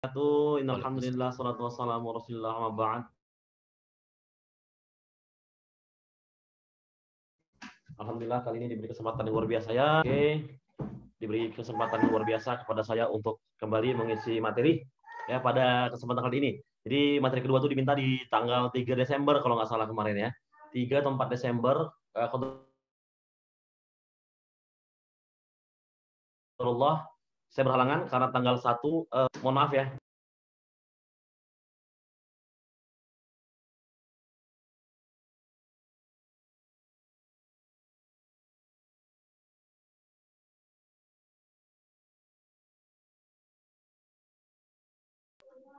Waalaikumsalam. Innalhamdulillah, salatu wassalamu ala Rasulillah, amma ba'd. Alhamdulillah kali ini diberi kesempatan yang luar biasa ya. Diberi kesempatan yang luar biasa kepada saya untuk kembali mengisi materi ya pada kesempatan kali ini. Jadi materi kedua itu diminta di tanggal 3 Desember kalau nggak salah kemarin ya. 3 atau 4 Desember qadarullah saya berhalangan karena tanggal 1 mohon maaf ya.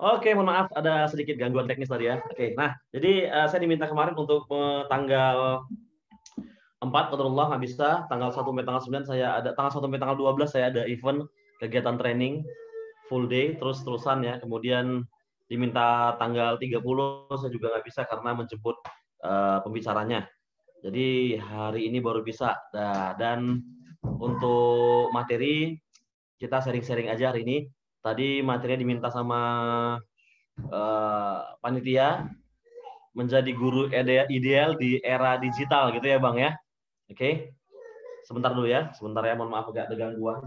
Oke, mohon maaf ada sedikit gangguan teknis tadi ya. Oke, nah jadi saya diminta kemarin untuk tanggal 4 qadarullah nggak bisa, tanggal 1 sampai tanggal 9 saya ada, tanggal 1 sampai tanggal 12 saya ada event kegiatan training full day terus-terusan ya. Kemudian diminta tanggal 30 saya juga nggak bisa karena menjemput pembicaranya. Jadi hari ini baru bisa. Nah, dan untuk materi kita sharing-sharing aja hari ini. Tadi materinya diminta sama panitia menjadi guru ideal di era digital gitu ya Bang ya. Oke. Sebentar dulu ya. Sebentar ya, mohon maaf agak ada gangguan.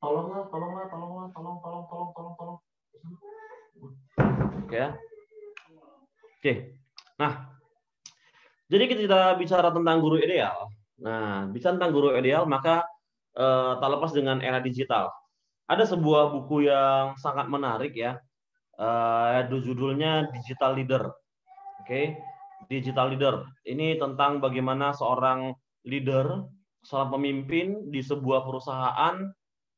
Tolong. Oke ya. Oke. Nah, jadi kita bicara tentang guru ideal. Nah, bicara tentang guru ideal maka tak lepas dengan era digital. Ada sebuah buku yang sangat menarik ya. Judulnya Digital Leader. Oke. Digital Leader. Ini tentang bagaimana seorang leader, seorang pemimpin di sebuah perusahaan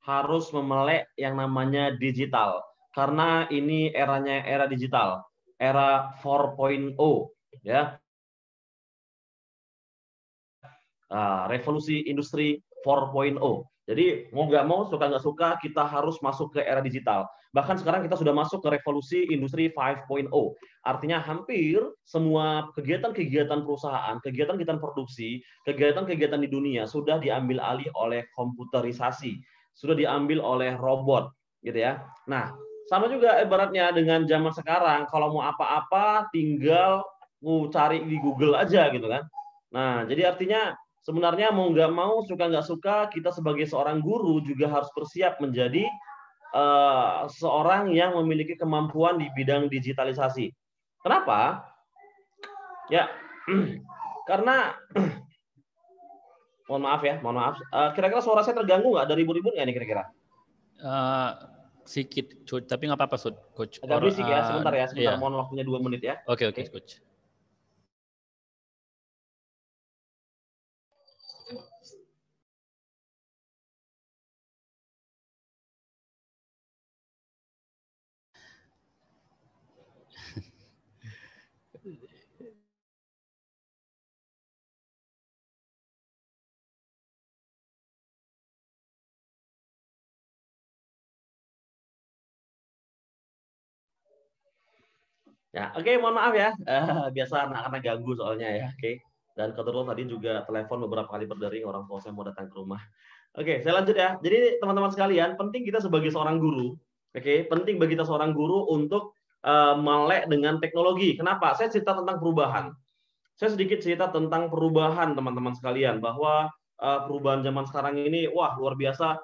harus memelek yang namanya digital. Karena ini eranya era digital, era 4.0 ya. Revolusi industri 4.0. Jadi mau nggak mau, suka nggak suka, kita harus masuk ke era digital. Bahkan sekarang kita sudah masuk ke revolusi industri 5.0. Artinya hampir semua kegiatan-kegiatan perusahaan, kegiatan-kegiatan produksi, kegiatan-kegiatan di dunia sudah diambil alih oleh komputerisasi, sudah diambil oleh robot, gitu ya. Nah, sama juga ibaratnya dengan zaman sekarang, kalau mau apa-apa tinggal mau cari di Google aja gitu kan. Nah, jadi artinya sebenarnya mau nggak mau, suka nggak suka, kita sebagai seorang guru juga harus bersiap menjadi seorang yang memiliki kemampuan di bidang digitalisasi. Kenapa? Ya, karena mohon maaf ya, mohon maaf. Kira-kira suara saya terganggu nggak? Ada ribut-ribut nggak nih kira-kira? Sedikit, tapi nggak apa-apa, Coach. Agak berisik ya, sebentar ya, sebentar. Iya. Mohon waktunya 2 menit ya. Oke, Coach. Ya, oke, mohon maaf ya. Biasa anak-anak ganggu soalnya ya. Oke. Dan kebetulan tadi juga telepon beberapa kali berdering, orang tua saya mau datang ke rumah. Oke, saya lanjut ya. Jadi teman-teman sekalian, penting kita sebagai seorang guru, oke, penting bagi kita seorang guru untuk melek dengan teknologi. Kenapa? Saya cerita tentang perubahan. Saya sedikit cerita tentang perubahan teman-teman sekalian, bahwa perubahan zaman sekarang ini, wah luar biasa,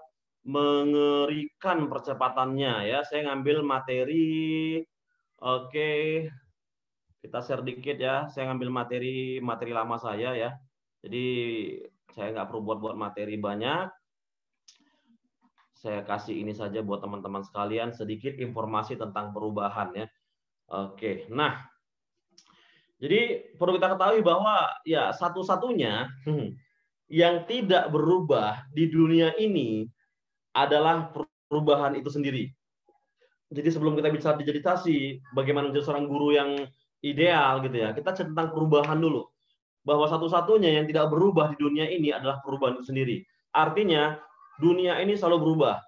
mengerikan percepatannya ya. Saya ngambil materi. Oke, kita share dikit ya. Saya ngambil materi lama saya ya. Jadi saya nggak perlu buat materi banyak. Saya kasih ini saja buat teman-teman sekalian, sedikit informasi tentang perubahan ya. Oke, nah, jadi perlu kita ketahui bahwa ya satu-satunya yang tidak berubah di dunia ini adalah perubahan itu sendiri. Jadi sebelum kita bicara digitalisasi, bagaimana menjadi seorang guru yang ideal gitu ya, kita cerita tentang perubahan dulu. Bahwa satu-satunya yang tidak berubah di dunia ini adalah perubahan itu sendiri. Artinya dunia ini selalu berubah.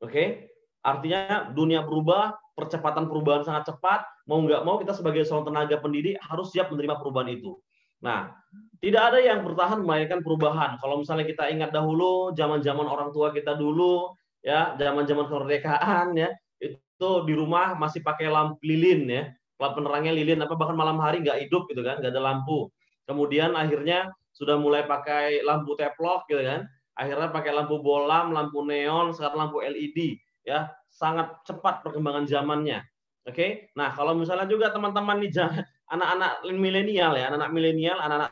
Oke? Artinya dunia berubah, percepatan perubahan sangat cepat, mau nggak mau kita sebagai seorang tenaga pendidik harus siap menerima perubahan itu. Nah, tidak ada yang bertahan melainkan perubahan. Kalau misalnya kita ingat dahulu, zaman-zaman orang tua kita dulu, ya, zaman-zaman kemerdekaan, ya, di rumah masih pakai lampu lilin ya, penerangnya lilin, apa bahkan malam hari nggak hidup gitu kan, nggak ada lampu. Kemudian akhirnya sudah mulai pakai lampu teplok gitu kan, akhirnya pakai lampu bolam, lampu neon, sekarang lampu LED ya, sangat cepat perkembangan zamannya. Oke, nah kalau misalnya juga teman-teman nih anak-anak milenial ya, anak-anak milenial, anak-anak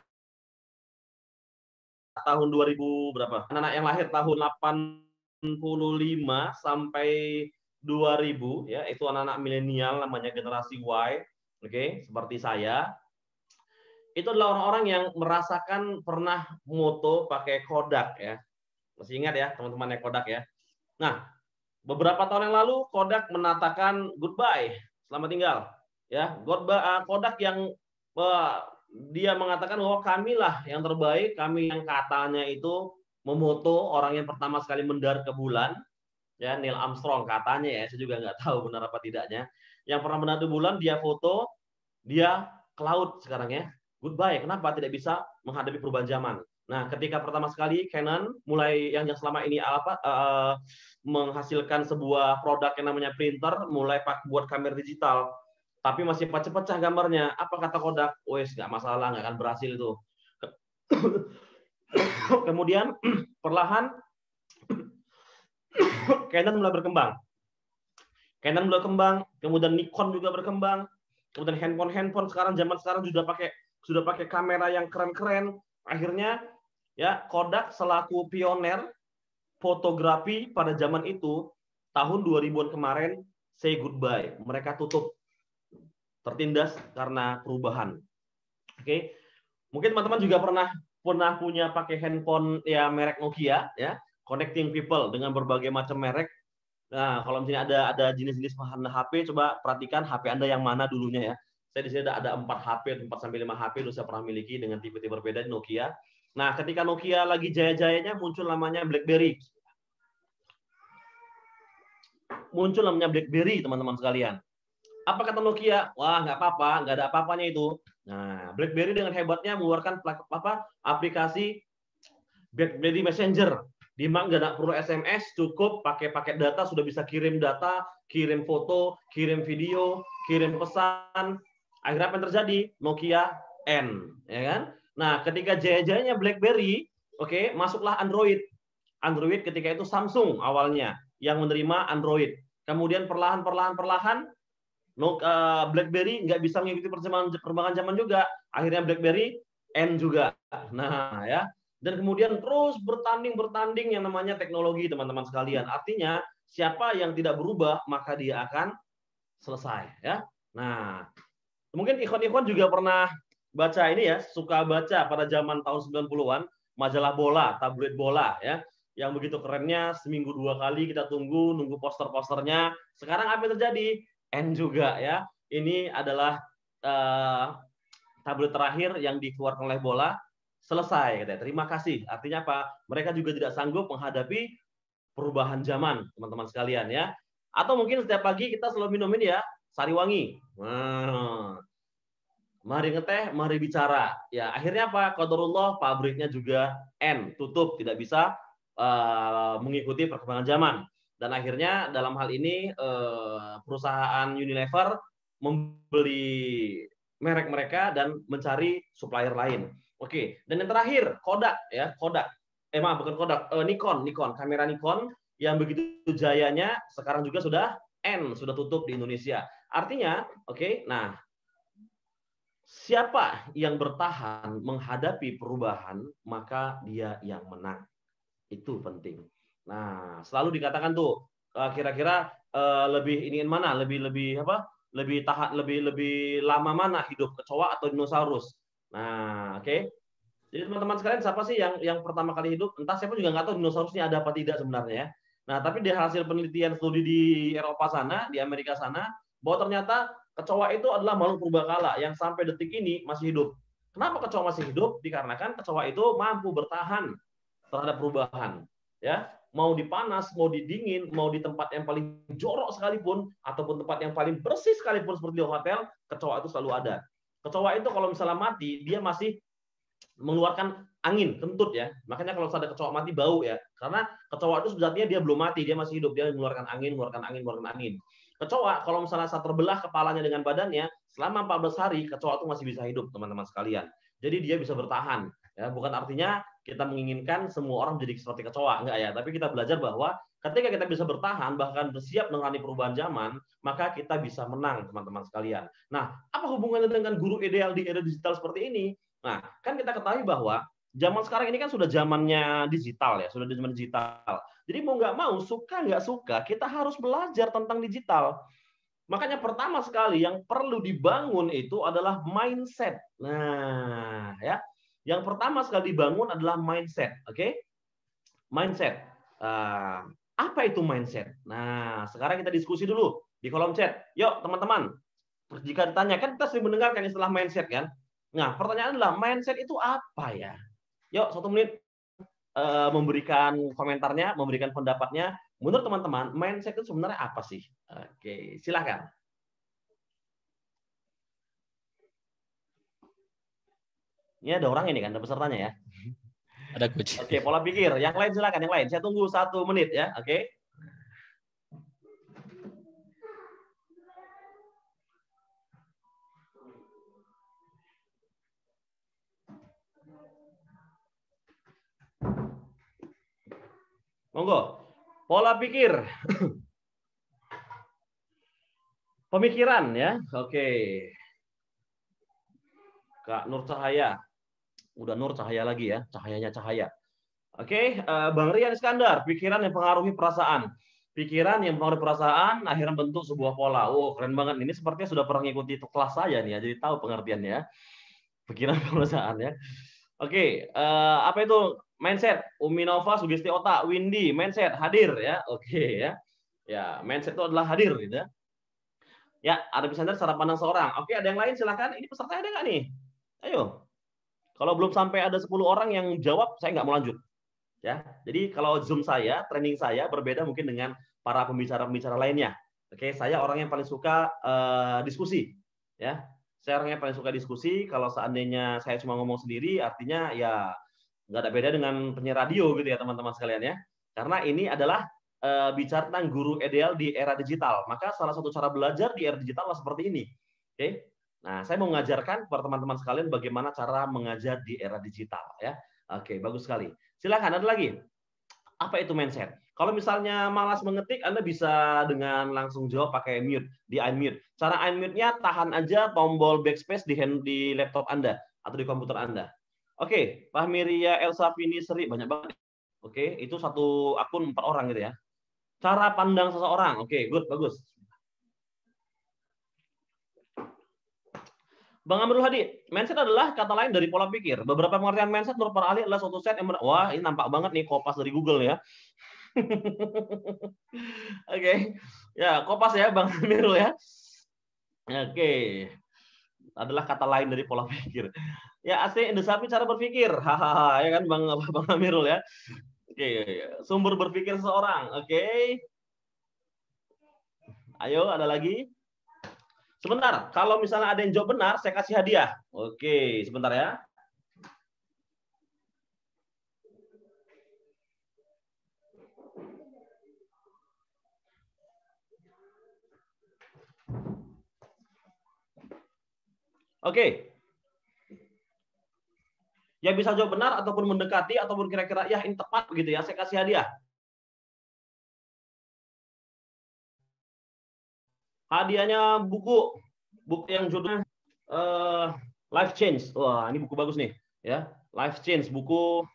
tahun 2000 berapa? Anak-anak yang lahir tahun 85 sampai 2000 ya, itu anak-anak milenial namanya generasi Y. Oke, seperti saya. Itu adalah orang-orang yang merasakan pernah moto pakai Kodak ya. Masih ingat ya, teman-teman yang Kodak ya. Nah, beberapa tahun yang lalu Kodak menatakan goodbye, selamat tinggal. Ya, Kodak yang dia mengatakan bahwa kamilah yang terbaik, kami yang katanya itu memoto orang yang pertama sekali mendarat ke bulan, ya Neil Armstrong katanya ya, saya juga nggak tahu benar apa tidaknya. Yang pernah mendarat ke bulan, dia foto, dia ke laut sekarang ya. Goodbye, kenapa tidak bisa menghadapi perubahan zaman? Nah, ketika pertama sekali Canon mulai yang selama ini menghasilkan sebuah produk yang namanya printer, mulai buat kamera digital, tapi masih pecah-pecah gambarnya. Apa kata Kodak? Wes, nggak masalah, nggak akan berhasil itu. Kemudian perlahan Canon mulai berkembang. Canon mulai berkembang, kemudian Nikon juga berkembang, kemudian handphone sekarang zaman sekarang sudah pakai kamera yang keren-keren. Akhirnya ya Kodak selaku pioner fotografi pada zaman itu tahun 2000-an kemarin say goodbye. Mereka tutup, tertindas karena perubahan. Oke, mungkin teman-teman juga pernah punya pakai handphone ya merek Nokia ya, connecting people dengan berbagai macam merek. Nah, kalau misalnya ada jenis-jenis HP, coba perhatikan HP Anda yang mana dulunya ya. Saya di sini ada 4 HP, 4 sampai 5 HP dulu saya pernah miliki dengan tipe-tipe berbeda di Nokia. Nah, ketika Nokia lagi jaya-jayanya muncul namanya BlackBerry. Muncul namanya BlackBerry, teman-teman sekalian. Apa kata Nokia? Wah, nggak apa-apa, nggak ada apa-apanya itu. Nah, BlackBerry dengan hebatnya mengeluarkan aplikasi BlackBerry Messenger. Di mana nggak perlu SMS, cukup pakai paket data sudah bisa kirim data, kirim foto, kirim video, kirim pesan. Akhirnya apa yang terjadi? Nokia N, ya kan? Nah, ketika jaya-jayanya BlackBerry, oke, masuklah Android. Android ketika itu Samsung awalnya yang menerima Android. Kemudian perlahan BlackBerry nggak bisa mengikuti perkembangan zaman juga. Akhirnya BlackBerry N juga. Nah, ya. Dan kemudian terus bertanding yang namanya teknologi, teman-teman sekalian. Artinya siapa yang tidak berubah maka dia akan selesai, ya. Nah, mungkin ikhwan-ikhwan juga pernah baca ini ya, suka baca pada zaman tahun 90-an majalah bola, tabloid bola ya. Yang begitu kerennya seminggu 2 kali kita nunggu poster-posternya. Sekarang apa yang terjadi? N juga ya. Ini adalah tabloid terakhir yang dikeluarkan oleh bola. Selesai katanya. Terima kasih. Artinya apa? Mereka juga tidak sanggup menghadapi perubahan zaman, teman-teman sekalian ya. Atau mungkin setiap pagi kita selalu minum ini ya, Sariwangi. Mari ngeteh, mari bicara. Ya, akhirnya apa? Qadarullah pabriknya juga N, tutup, tidak bisa mengikuti perkembangan zaman. Dan akhirnya dalam hal ini perusahaan Unilever membeli merek mereka dan mencari supplier lain. Oke, dan yang terakhir Kodak ya, Nikon, kamera Nikon yang begitu jayanya sekarang juga sudah N, sudah tutup di Indonesia. Artinya, oke, nah siapa yang bertahan menghadapi perubahan, maka dia yang menang. Itu penting. Nah, selalu dikatakan tuh kira-kira lebih ingin mana? Lebih lama mana hidup kecoa atau dinosaurus? Nah, oke. Jadi teman-teman sekalian, siapa sih yang pertama kali hidup? Entah siapa juga nggak tahu dinosaurusnya ada apa tidak sebenarnya ya. Nah, tapi dari hasil penelitian studi di Eropa sana, di Amerika sana, bahwa ternyata kecoa itu adalah makhluk purbakala yang sampai detik ini masih hidup. Kenapa kecoa masih hidup? Dikarenakan kecoa itu mampu bertahan terhadap perubahan. Ya, mau di panas, mau di dingin, mau di tempat yang paling jorok sekalipun, ataupun tempat yang paling bersih sekalipun seperti di hotel, kecoa itu selalu ada. Kecoa itu kalau misalnya mati, dia masih mengeluarkan angin, kentut ya. Makanya kalau ada kecoa mati bau ya. Karena kecoa itu sebenarnya dia belum mati, dia masih hidup, dia mengeluarkan angin. Kecoa kalau misalnya saat terbelah kepalanya dengan badannya, selama 14 hari kecoa itu masih bisa hidup, teman-teman sekalian. Jadi dia bisa bertahan. Ya, bukan artinya kita menginginkan semua orang menjadi seperti kecoa, enggak ya. Tapi kita belajar bahwa ketika kita bisa bertahan, bahkan bersiap mengalami perubahan zaman, maka kita bisa menang, teman-teman sekalian. Nah, apa hubungannya dengan guru ideal di era digital seperti ini? Nah, kan kita ketahui bahwa zaman sekarang ini kan sudah zamannya digital ya, sudah zaman digital. Jadi mau nggak mau, suka nggak suka, kita harus belajar tentang digital. Makanya pertama sekali yang perlu dibangun itu adalah mindset. Nah, ya. Yang pertama sekali dibangun adalah mindset, oke? Mindset. Apa itu mindset? Nah, sekarang kita diskusi dulu di kolom chat. Yuk, teman-teman. Jika ditanya, kan kita sering mendengarkan istilah mindset kan? Nah, pertanyaan adalah mindset itu apa ya? Yuk, 1 menit memberikan komentarnya, memberikan pendapatnya. Menurut teman-teman, mindset itu sebenarnya apa sih? Oke, silakan. Ini ada orang ini kan, ada pesertanya ya. Ada coach. Oke, pola pikir. Yang lain silakan, yang lain. Saya tunggu 1 menit ya, oke? Monggo. Pola pikir. Pemikiran ya. Oke. Kak Nur Cahaya. Udah Nur Cahaya lagi ya, cahayanya cahaya. Oke, Bang Rian Iskandar, pikiran yang mempengaruhi perasaan. Pikiran yang mempengaruhi perasaan akhirnya bentuk sebuah pola. Oh, keren banget. Ini sepertinya sudah pernah ngikuti kelas saya nih ya, jadi tahu pengertiannya. Pikiran perasaan ya. Oke, apa itu mindset? Uminova, sugesti otak, Windy, mindset hadir ya. Oke ya. Ya, mindset itu adalah hadir gitu ya. Ya, ada bisa cara pandang seorang. Oke, ada yang lain silakan. Ini peserta ada nggak nih? Ayo. Kalau belum sampai ada 10 orang yang jawab, saya nggak mau lanjut. Ya, jadi kalau Zoom saya, training saya berbeda mungkin dengan para pembicara-pembicara lainnya. Oke, saya orang yang paling suka diskusi. Ya, saya orang yang paling suka diskusi. Kalau seandainya saya cuma ngomong sendiri, artinya ya nggak ada beda dengan penyiar radio gitu ya teman-teman sekalian ya. Karena ini adalah bicara tentang guru ideal di era digital. Maka salah satu cara belajar di era digital adalah seperti ini. Oke. Nah, saya mau mengajarkan kepada teman-teman sekalian bagaimana cara mengajar di era digital ya. Oke, bagus sekali. Silakan, ada lagi. Apa itu mindset? Kalau misalnya malas mengetik, Anda bisa dengan langsung jawab pakai mute, di unmute. Cara unmute-nya tahan aja tombol backspace di laptop Anda atau di komputer Anda. Oke, Fahmiria, Elsa, Vini, Sri, banyak banget. Oke, itu satu akun 4 orang gitu ya. Cara pandang seseorang. Oke, good, bagus. Bang Amrul Hadi, mindset adalah kata lain dari pola pikir. Beberapa pengertian mindset menurut para ahli adalah suatu set yang wah, ini nampak banget nih kopas dari Google ya. Oke. Ya, kopas ya Bang Amirul ya. Oke. Adalah kata lain dari pola pikir. Ya, AC Indesapi cara berpikir. Hahaha, ya kan Bang Amirul ya. Oke, sumber berpikir seseorang. Oke. Ayo, ada lagi? Sebentar, kalau misalnya ada yang jawab benar, saya kasih hadiah. Oke, sebentar ya. Oke. Yang bisa jawab benar ataupun mendekati ataupun kira-kira ya ini tepat begitu ya, saya kasih hadiah. Hadiahnya buku yang judulnya Life Change. Wah, ini buku bagus nih, ya. Life Change, buku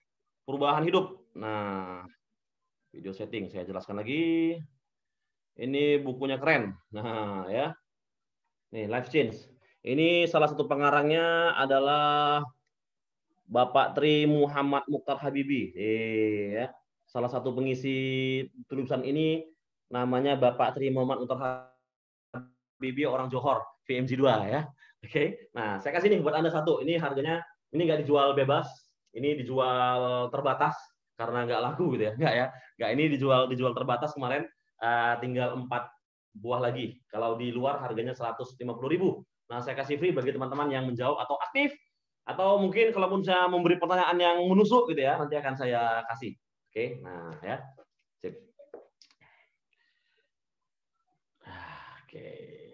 perubahan hidup. Nah, video setting saya jelaskan lagi. Ini bukunya keren. Nah, ya. Nih, Life Change. Ini salah satu pengarangnya adalah Bapak Tri Muhammad Mukhtar Habibi. Ya. Salah satu pengisi tulisan ini namanya Bapak Tri Muhammad Mukhtar Habibi, orang Johor, VMG 2 ya. Oke. Nah, saya kasih nih buat Anda satu. Ini harganya ini nggak dijual bebas, ini dijual terbatas karena nggak laku gitu ya. Nggak ya. Nggak, ini dijual terbatas kemarin, tinggal 4 buah lagi. Kalau di luar harganya 150.000. Nah, saya kasih free bagi teman-teman yang menjawab atau aktif, atau mungkin kalaupun saya memberi pertanyaan yang menusuk gitu ya, nanti akan saya kasih. Oke, nah ya. Sip. Oke.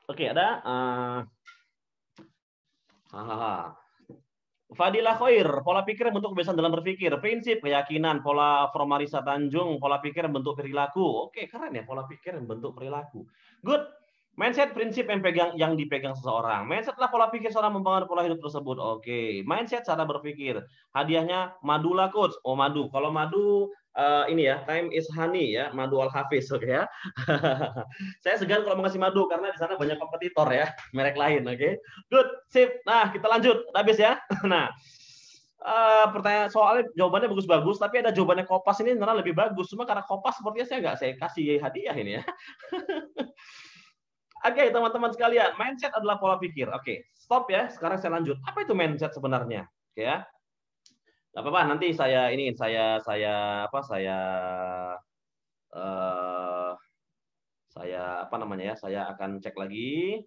Oke, ada Fadilah Khair, pola pikir bentuk kebiasaan dalam berpikir, prinsip, keyakinan, pola Marisa Tanjung, pola pikir bentuk perilaku. Oke, keren ya, pola pikir bentuk perilaku. Good. Mindset, prinsip yang dipegang seseorang. Mindset adalah pola pikir seorang mempengaruhi pola hidup tersebut. Oke, mindset cara berpikir. Hadiahnya madu lah coach. Oh madu. Kalau madu ini ya, time is honey ya, madu al hafiz, oke ya. Saya segan kalau mengasih madu karena di sana banyak kompetitor ya, merek lain, oke. Good, sip. Nah, kita lanjut. Habis ya. Nah, pertanyaan soalnya jawabannya bagus-bagus, tapi ada jawabannya Kopas ini sebenarnya lebih bagus. Cuma karena Kopas sepertinya saya kasih hadiah ini ya. Oke, teman-teman sekalian, mindset adalah pola pikir. Oke, stop ya. Sekarang saya lanjut. Apa itu mindset sebenarnya? Oke ya. Gak apa-apa, nanti saya saya akan cek lagi.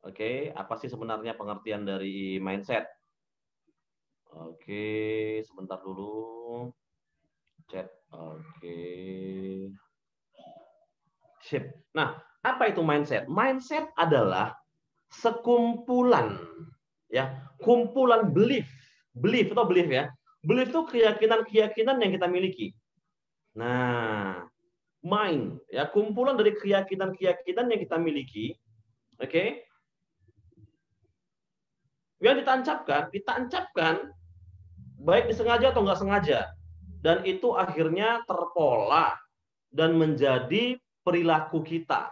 Oke, apa sih sebenarnya pengertian dari mindset? Oke, sebentar dulu. Chat. Oke. Sip. Nah, apa itu mindset? Mindset adalah sekumpulan ya, kumpulan belief ya. Belief itu keyakinan-keyakinan yang kita miliki. Nah, mind ya, kumpulan dari keyakinan-keyakinan yang kita miliki. Oke. Yang ditancapkan baik disengaja atau nggak sengaja. Dan itu akhirnya terpola dan menjadi perilaku kita,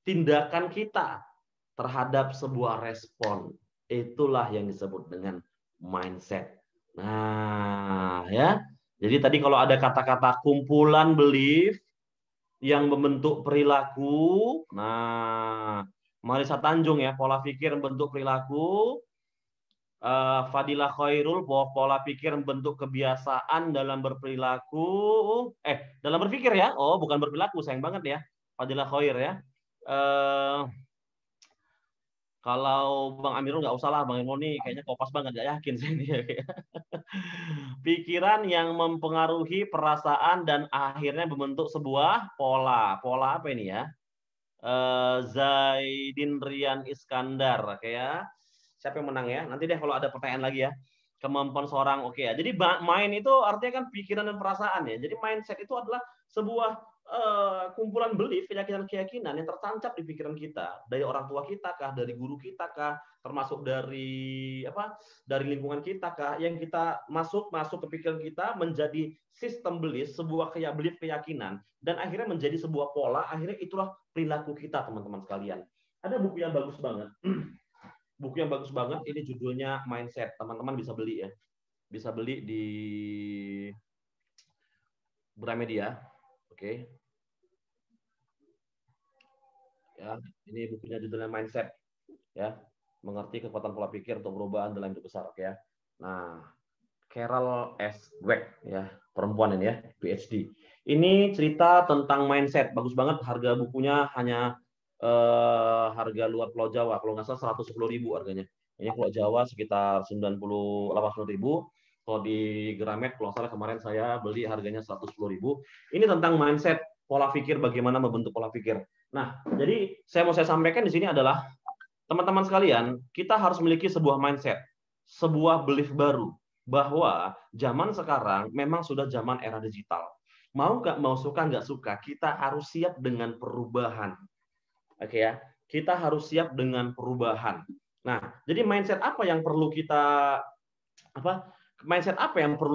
tindakan kita terhadap sebuah respon. Itulah yang disebut dengan mindset. Nah, ya. Jadi tadi kalau ada kata-kata kumpulan belief yang membentuk perilaku, nah, Marisa Tanjung ya, pola pikir bentuk perilaku. Fadilah Khairul, pola pikir bentuk kebiasaan dalam berperilaku. Dalam berpikir ya. Oh, bukan berperilaku, sayang banget ya. Fadilah Khair ya. Kalau Bang Amirul nggak usah lah, Bang Amirul nih kayaknya Kopas banget, nggak yakin sih ini. Pikiran yang mempengaruhi perasaan dan akhirnya membentuk sebuah pola. Pola apa ini ya? Zaidin Rian Iskandar, oke ya. Siapa yang menang ya? Nanti deh kalau ada pertanyaan lagi ya. Kemampuan seorang, oke ya. Jadi mind itu artinya kan pikiran dan perasaan ya. Jadi mindset itu adalah sebuah kumpulan belief, keyakinan-keyakinan yang tertancap di pikiran kita. Dari orang tua kita kah, dari guru kita kah, termasuk dari dari lingkungan kita kah, yang kita masuk ke pikiran kita menjadi sistem belief, sebuah belief keyakinan, dan akhirnya menjadi sebuah pola, akhirnya itulah perilaku kita, teman-teman sekalian. Ada buku yang bagus banget. Buku yang bagus banget, ini judulnya Mindset. Teman-teman bisa beli ya. Bisa beli di Gramedia. Oke. Ya, ini bukunya judulnya Mindset. Ya, mengerti kekuatan pola pikir untuk perubahan dalam hidup besar, oke ya. Nah, Carol S. Dweck ya, perempuan ini ya, PhD. Ini cerita tentang mindset, bagus banget. Harga bukunya hanya harga luar Pulau Jawa, kalau nggak salah 110.000 harganya. Ini Pulau Jawa sekitar 80.000. Kalau di Gramet, kalau salah kemarin saya beli harganya 110.000. Ini tentang mindset, pola pikir, bagaimana membentuk pola pikir. Nah, jadi saya sampaikan di sini adalah teman-teman sekalian, kita harus memiliki sebuah mindset, sebuah belief baru bahwa zaman sekarang memang sudah zaman era digital. Mau suka nggak suka, kita harus siap dengan perubahan. Oke ya, kita harus siap dengan perubahan. Nah, jadi mindset apa yang perlu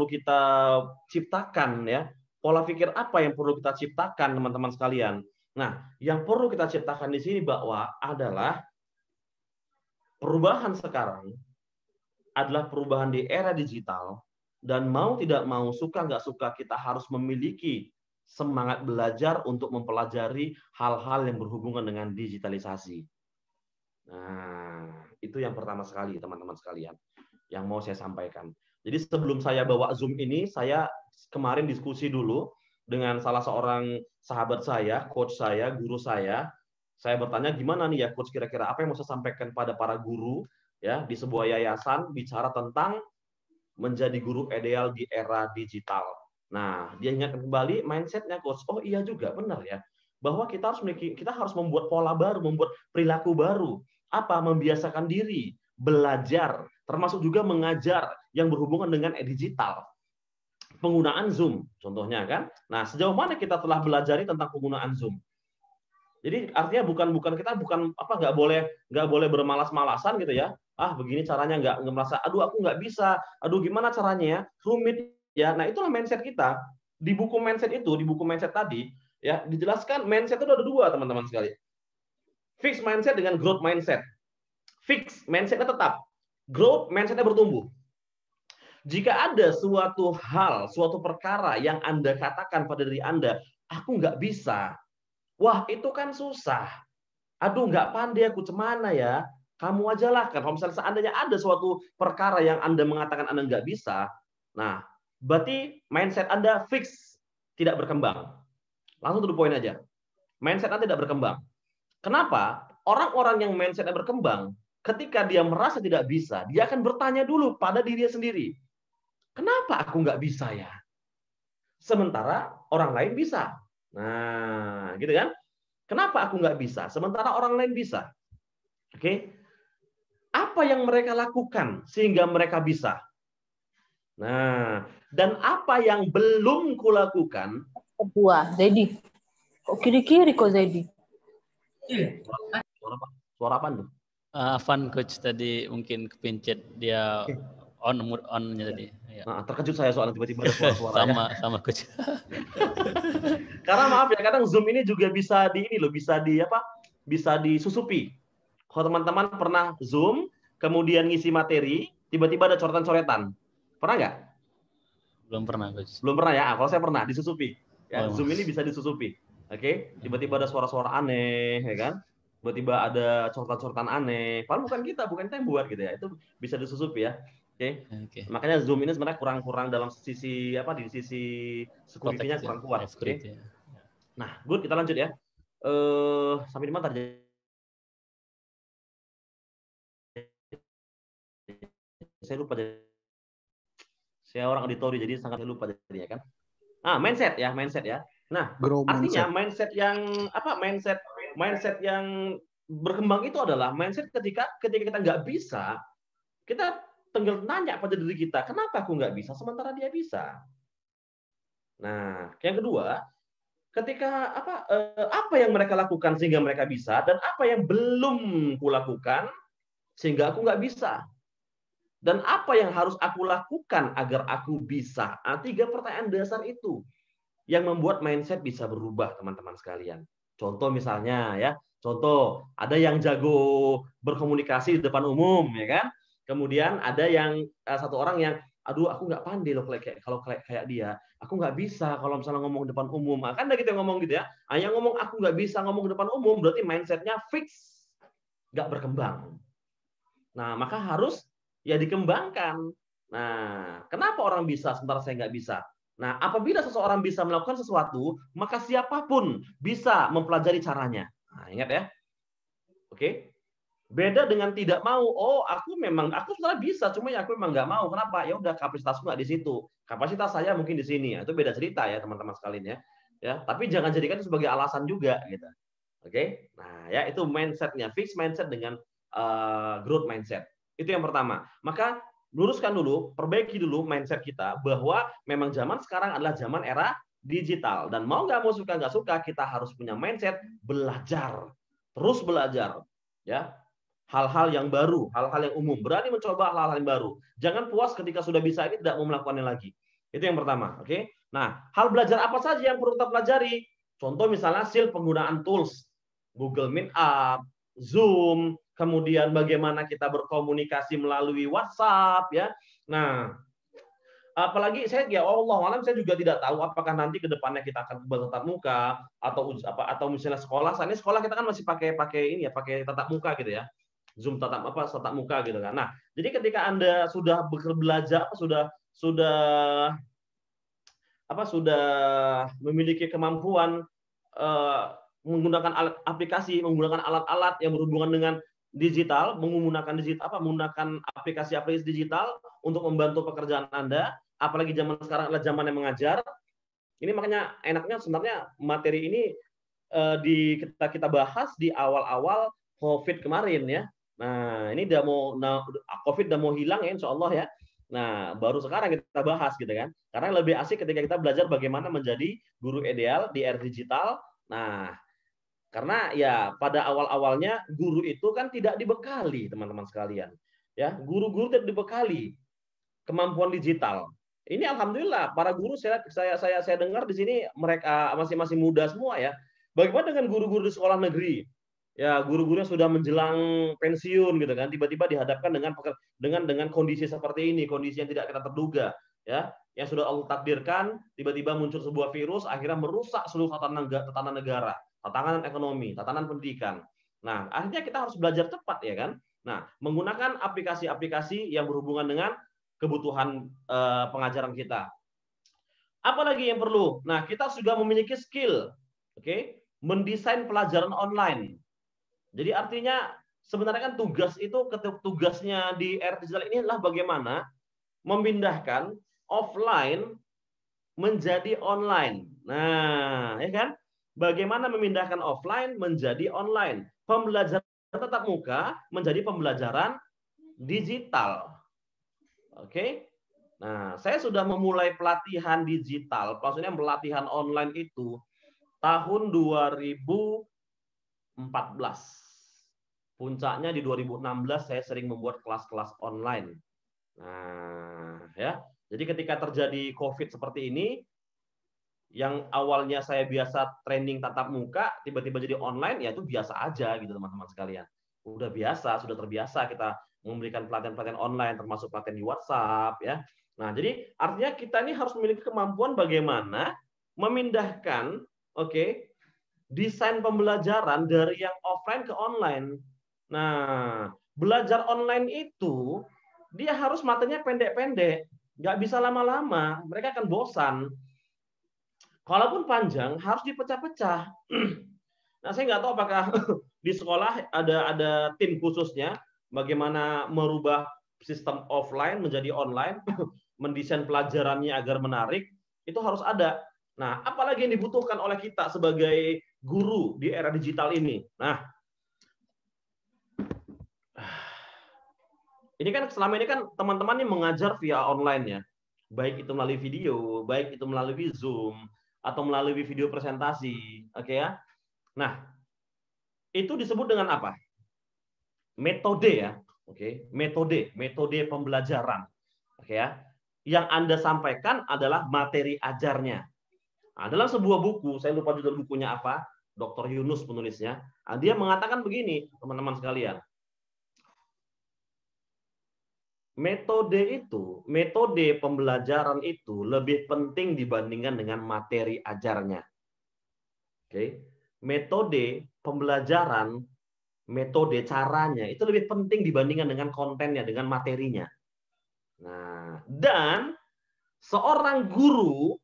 kita ciptakan ya? Pola pikir apa yang perlu kita ciptakan, teman-teman sekalian? Nah, yang perlu kita ciptakan di sini bahwa adalah perubahan sekarang adalah perubahan di era digital, dan mau tidak mau, suka nggak suka, kita harus memiliki semangat belajar untuk mempelajari hal-hal yang berhubungan dengan digitalisasi. Nah, itu yang pertama sekali, teman-teman sekalian, yang mau saya sampaikan. Jadi sebelum saya bawa Zoom ini, saya kemarin diskusi dulu dengan salah seorang sahabat saya, coach saya, guru saya. Saya bertanya, gimana nih ya coach, kira-kira apa yang mau saya sampaikan pada para guru ya di sebuah yayasan bicara tentang menjadi guru ideal di era digital. Nah, dia ingatkan kembali mindset-nya coach. Oh iya juga, benar ya. Bahwa kita harus membuat pola baru, membuat perilaku baru. Apa? Membiasakan diri, belajar, termasuk juga mengajar yang berhubungan dengan digital. Penggunaan Zoom, contohnya kan. Nah, sejauh mana kita telah belajar tentang penggunaan Zoom? Jadi artinya nggak boleh bermalas-malasan gitu ya. Ah begini caranya nggak merasa, aduh aku nggak bisa, aduh gimana caranya ya, rumit ya. Nah itulah mindset kita. Di buku mindset tadi ya dijelaskan mindset itu ada dua teman-teman sekali. Fixed mindset dengan growth mindset. Fixed mindsetnya tetap, growth mindsetnya bertumbuh. Jika ada suatu hal, suatu perkara yang Anda katakan pada diri Anda, aku nggak bisa. Wah, itu kan susah. Aduh, nggak pandai aku, cemana ya? Kamu aja lah. Kalau misalnya seandainya ada suatu perkara yang Anda mengatakan Anda nggak bisa, nah, berarti mindset Anda fix, tidak berkembang. Langsung to the point aja. Mindset Anda tidak berkembang. Kenapa? Orang-orang yang mindsetnya berkembang, ketika dia merasa tidak bisa, dia akan bertanya dulu pada dirinya sendiri. Kenapa aku nggak bisa ya? Sementara orang lain bisa. Nah, gitu kan? Kenapa aku nggak bisa? Sementara orang lain bisa. Oke? Apa yang mereka lakukan sehingga mereka bisa? Nah, dan apa yang belum kulakukan? Kedua, Zedi. Kok kiri-kiri kok Zedi? Suara apa tuh? Afan coach tadi mungkin kepencet dia on-nya tadi. Ya. Nah, terkejut saya soalnya tiba-tiba ada suara-suara. sama coach. Karena maaf ya, kadang Zoom ini juga bisa bisa disusupi. Kalau teman-teman pernah Zoom, kemudian ngisi materi, tiba-tiba ada coretan-coretan. Pernah nggak? Belum pernah coach. Belum pernah ya. Kalau saya pernah disusupi. Ya, Oh. Zoom ini bisa disusupi. Oke, tiba-tiba ada suara-suara aneh, ya kan? Tiba-tiba ada coretan-coretan aneh. Padahal bukan kita yang buat gitu ya. Itu bisa disusupi ya. Oke. Makanya Zoom ini sebenarnya kurang dalam sisi di sisi security-nya kurang kuat. Oke. Nah, good, kita lanjut ya. Sampai di mana tadi? Saya lupa. Saya orang auditori jadi sangat lupa jadinya kan. Mindset ya. Nah, artinya mindset yang mindset yang berkembang itu adalah mindset ketika kita nggak bisa, kita tinggal nanya pada diri kita, kenapa aku nggak bisa sementara dia bisa. Nah, yang kedua, ketika apa yang mereka lakukan sehingga mereka bisa, dan apa yang belum kulakukan sehingga aku nggak bisa. Dan apa yang harus aku lakukan agar aku bisa? 3 pertanyaan dasar itu yang membuat mindset bisa berubah, teman-teman sekalian. Contoh misalnya ya, ada yang jago berkomunikasi di depan umum, ya kan? Kemudian ada yang satu orang yang, aduh aku nggak pandai loh kalau kayak dia. Aku nggak bisa kalau misalnya ngomong di depan umum. Kan ada gitu yang ngomong gitu ya. Yang ngomong aku nggak bisa ngomong di depan umum, berarti mindsetnya fix, nggak berkembang. Nah, maka harus ya dikembangkan. Nah, kenapa orang bisa sementara saya nggak bisa? Nah, apabila seseorang bisa melakukan sesuatu, maka siapapun bisa mempelajari caranya. Nah, ingat ya. Oke. Beda dengan tidak mau. Oh, aku sebenarnya bisa, cuma ya aku memang nggak mau. Kenapa? Ya udah, kapasitasku nggak di situ. Kapasitas saya mungkin di sini. Itu beda cerita ya, teman-teman sekalian ya. Ya, tapi jangan jadikan itu sebagai alasan juga gitu. Oke. Nah, ya itu mindsetnya, fixed mindset dengan growth mindset. Itu yang pertama. Maka luruskan dulu, perbaiki dulu mindset kita bahwa memang zaman sekarang adalah zaman era digital, dan mau nggak mau, suka nggak suka, kita harus punya mindset belajar, terus belajar, ya, hal-hal yang baru, hal-hal yang umum, berani mencoba hal-hal yang baru. Jangan puas ketika sudah bisa ini tidak mau melakukannya lagi. Itu yang pertama. Oke. Nah, hal belajar apa saja yang perlu kita pelajari? Contoh misalnya skill penggunaan tools, Google Meetup, Zoom, kemudian bagaimana kita berkomunikasi melalui WhatsApp ya. Nah, apalagi saya saya juga tidak tahu apakah nanti ke depannya kita akan bertatap muka atau misalnya sekolah. Saat ini sekolah kita kan masih pakai tatap muka gitu ya. Zoom tatap muka gitu kan. Nah, jadi ketika Anda sudah belajar sudah memiliki kemampuan menggunakan aplikasi, menggunakan alat-alat yang berhubungan dengan digital, menggunakan aplikasi digital untuk membantu pekerjaan Anda, apalagi zaman sekarang adalah zaman yang mengajar, Ini makanya enaknya sebenarnya materi ini kita bahas di awal-awal COVID kemarin ya. Nah, ini COVID udah mau hilang ya, insya Allah ya. Nah, baru sekarang kita bahas gitu kan. Karena lebih asik ketika kita belajar bagaimana menjadi guru ideal di era digital. Nah, karena ya pada awal-awalnya guru itu kan tidak dibekali, teman-teman sekalian. Ya, guru-guru tidak dibekali kemampuan digital. Ini alhamdulillah para guru saya dengar di sini mereka masih muda semua ya. Bagaimana dengan guru-guru di sekolah negeri? Ya, guru-gurunya sudah menjelang pensiun gitu kan, tiba-tiba dihadapkan dengan kondisi seperti ini, kondisi yang tidak kita terduga ya, yang sudah Allah takdirkan, tiba-tiba muncul sebuah virus akhirnya merusak seluruh tatanan negara, tatanan ekonomi, tatanan pendidikan. Nah, akhirnya kita harus belajar cepat ya kan. Nah, menggunakan aplikasi-aplikasi yang berhubungan dengan kebutuhan pengajaran kita. Apalagi yang perlu? Nah, kita sudah memiliki skill, oke, mendesain pelajaran online. Jadi artinya sebenarnya kan tugasnya di era digital ini adalah bagaimana memindahkan offline menjadi online. Nah, ya kan? Bagaimana memindahkan offline menjadi online? Pembelajaran tatap muka menjadi pembelajaran digital. Oke. Nah, saya sudah memulai pelatihan digital, maksudnya pelatihan online itu tahun 2014. Puncaknya di 2016 saya sering membuat kelas-kelas online. Nah, ya. Jadi ketika terjadi COVID seperti ini, yang awalnya saya biasa training tatap muka, tiba-tiba jadi online, ya itu biasa aja gitu teman-teman sekalian. Udah biasa, sudah terbiasa kita memberikan pelatihan-pelatihan online, termasuk pelatihan di WhatsApp, ya. Nah, jadi artinya kita ini harus memiliki kemampuan bagaimana memindahkan, desain pembelajaran dari yang offline ke online. Nah, belajar online itu dia harus materinya pendek-pendek, nggak bisa lama-lama, mereka akan bosan. Kalaupun panjang harus dipecah-pecah. Nah, saya nggak tahu apakah di sekolah ada tim khususnya bagaimana merubah sistem offline menjadi online, mendesain pelajarannya agar menarik, itu harus ada. Nah, apalagi yang dibutuhkan oleh kita sebagai guru di era digital ini. Nah, ini kan selama ini kan teman-teman ini mengajar via online ya. Baik itu melalui video, baik itu melalui Zoom, atau melalui video presentasi. Oke ya. Nah, itu disebut dengan apa? Metode ya. Oke, metode pembelajaran. Oke ya. Yang Anda sampaikan adalah materi ajarnya. Nah, dalam sebuah buku, saya lupa judul bukunya apa, Dr. Yunus penulisnya, dia mengatakan begini, teman-teman sekalian. Metode pembelajaran itu lebih penting dibandingkan dengan materi ajarnya. Oke. Metode pembelajaran, metode caranya itu lebih penting dibandingkan dengan kontennya, dengan materinya. Nah, dan seorang guru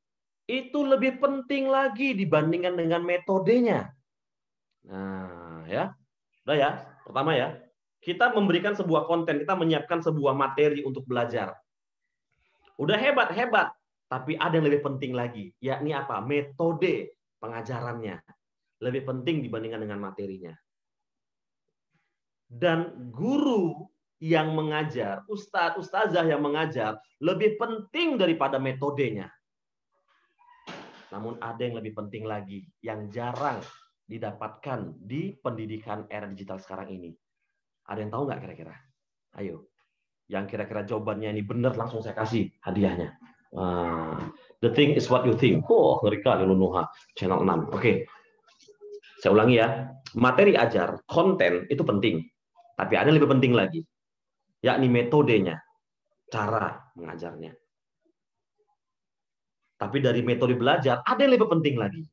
itu lebih penting lagi dibandingkan dengan metodenya. Nah, ya. Udah ya, pertama ya. Kita memberikan sebuah konten, kita menyiapkan sebuah materi untuk belajar. Udah hebat, tapi ada yang lebih penting lagi, yakni apa? Metode pengajarannya. Lebih penting dibandingkan dengan materinya. Dan guru yang mengajar, ustazah yang mengajar, lebih penting daripada metodenya. Namun ada yang lebih penting lagi, yang jarang didapatkan di pendidikan era digital sekarang ini. Ada yang tahu nggak kira-kira? Ayo. Yang kira-kira jawabannya ini benar, langsung saya kasih hadiahnya. The thing is what you think. Ngeri kali lu Nuha. Channel 6. Oke. Saya ulangi ya. Materi ajar, konten itu penting. Tapi ada yang lebih penting lagi. Yakni metodenya. Cara mengajarnya. Tapi dari metode belajar, ada yang lebih penting lagi.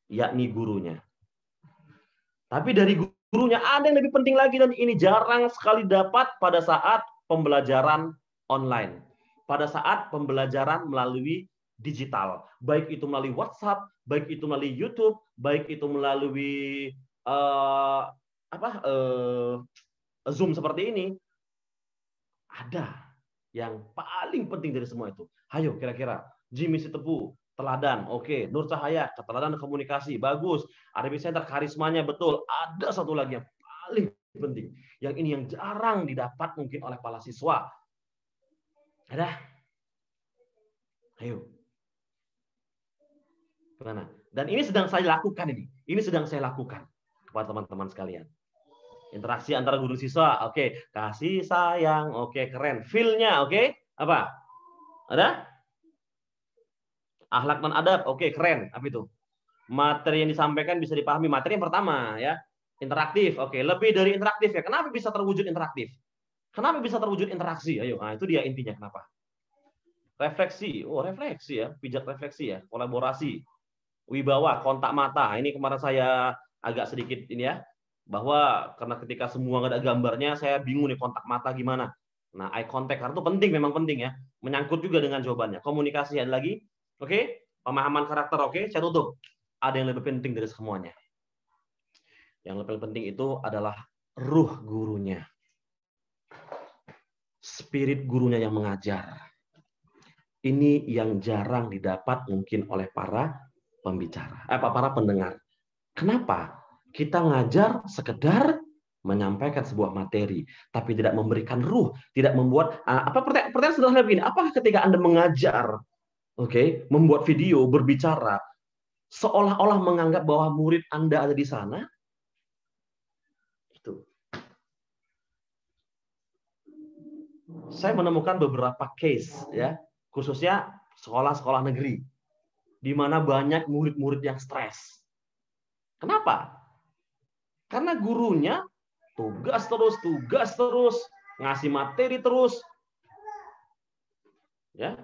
Yakni gurunya. Tapi dari gurunya ada yang lebih penting lagi, dan ini jarang sekali dapat pada saat pembelajaran online. Pada saat pembelajaran melalui digital. Baik itu melalui WhatsApp, baik itu melalui YouTube, baik itu melalui Zoom seperti ini. Ada yang paling penting dari semua itu. Ayo kira-kira Jimmy Sitepu, teladan. Oke, Nur Cahaya, keteladan komunikasi, bagus. Arabic Center, karismanya betul. Ada satu lagi yang paling penting. Yang ini yang jarang didapat mungkin oleh para siswa. Ada? Ayo. Gimana? Dan ini sedang saya lakukan ini. Ini sedang saya lakukan kepada teman-teman sekalian. Interaksi antara guru siswa, oke. Kasih sayang, oke, keren. Feel-nya, oke. Apa? Ada? Akhlak dan adab, oke, keren. Apa itu? Materi yang disampaikan bisa dipahami. Materi yang pertama, ya. Interaktif, oke. Lebih dari interaktif ya. Kenapa bisa terwujud interaktif? Kenapa bisa terwujud interaksi? Ayo, nah, itu dia intinya kenapa. Refleksi, refleksi ya. Pijat refleksi ya. Kolaborasi. Wibawa, kontak mata. Ini kemarin saya agak sedikit ini ya. Bahwa karena ketika semua nggak ada gambarnya, saya bingung nih kontak mata gimana. Nah, eye contact karena itu penting, memang penting ya. Menyangkut juga dengan jawabannya. Komunikasi ada lagi, oke. Pemahaman karakter, oke. Saya tutup. Ada yang lebih penting dari semuanya. Yang lebih penting itu adalah ruh gurunya. Spirit gurunya yang mengajar. Ini yang jarang didapat mungkin oleh para pembicara, para pendengar. Kenapa? Kita ngajar sekedar menyampaikan sebuah materi, tapi tidak memberikan ruh, tidak membuat pertanyaan sederhana begini, apakah ketika Anda mengajar, membuat video, berbicara, seolah-olah menganggap bahwa murid Anda ada di sana? Itu. Saya menemukan beberapa case ya, khususnya sekolah-sekolah negeri di mana banyak murid-murid yang stres. Kenapa? Karena gurunya tugas terus, ngasih materi terus. Ya.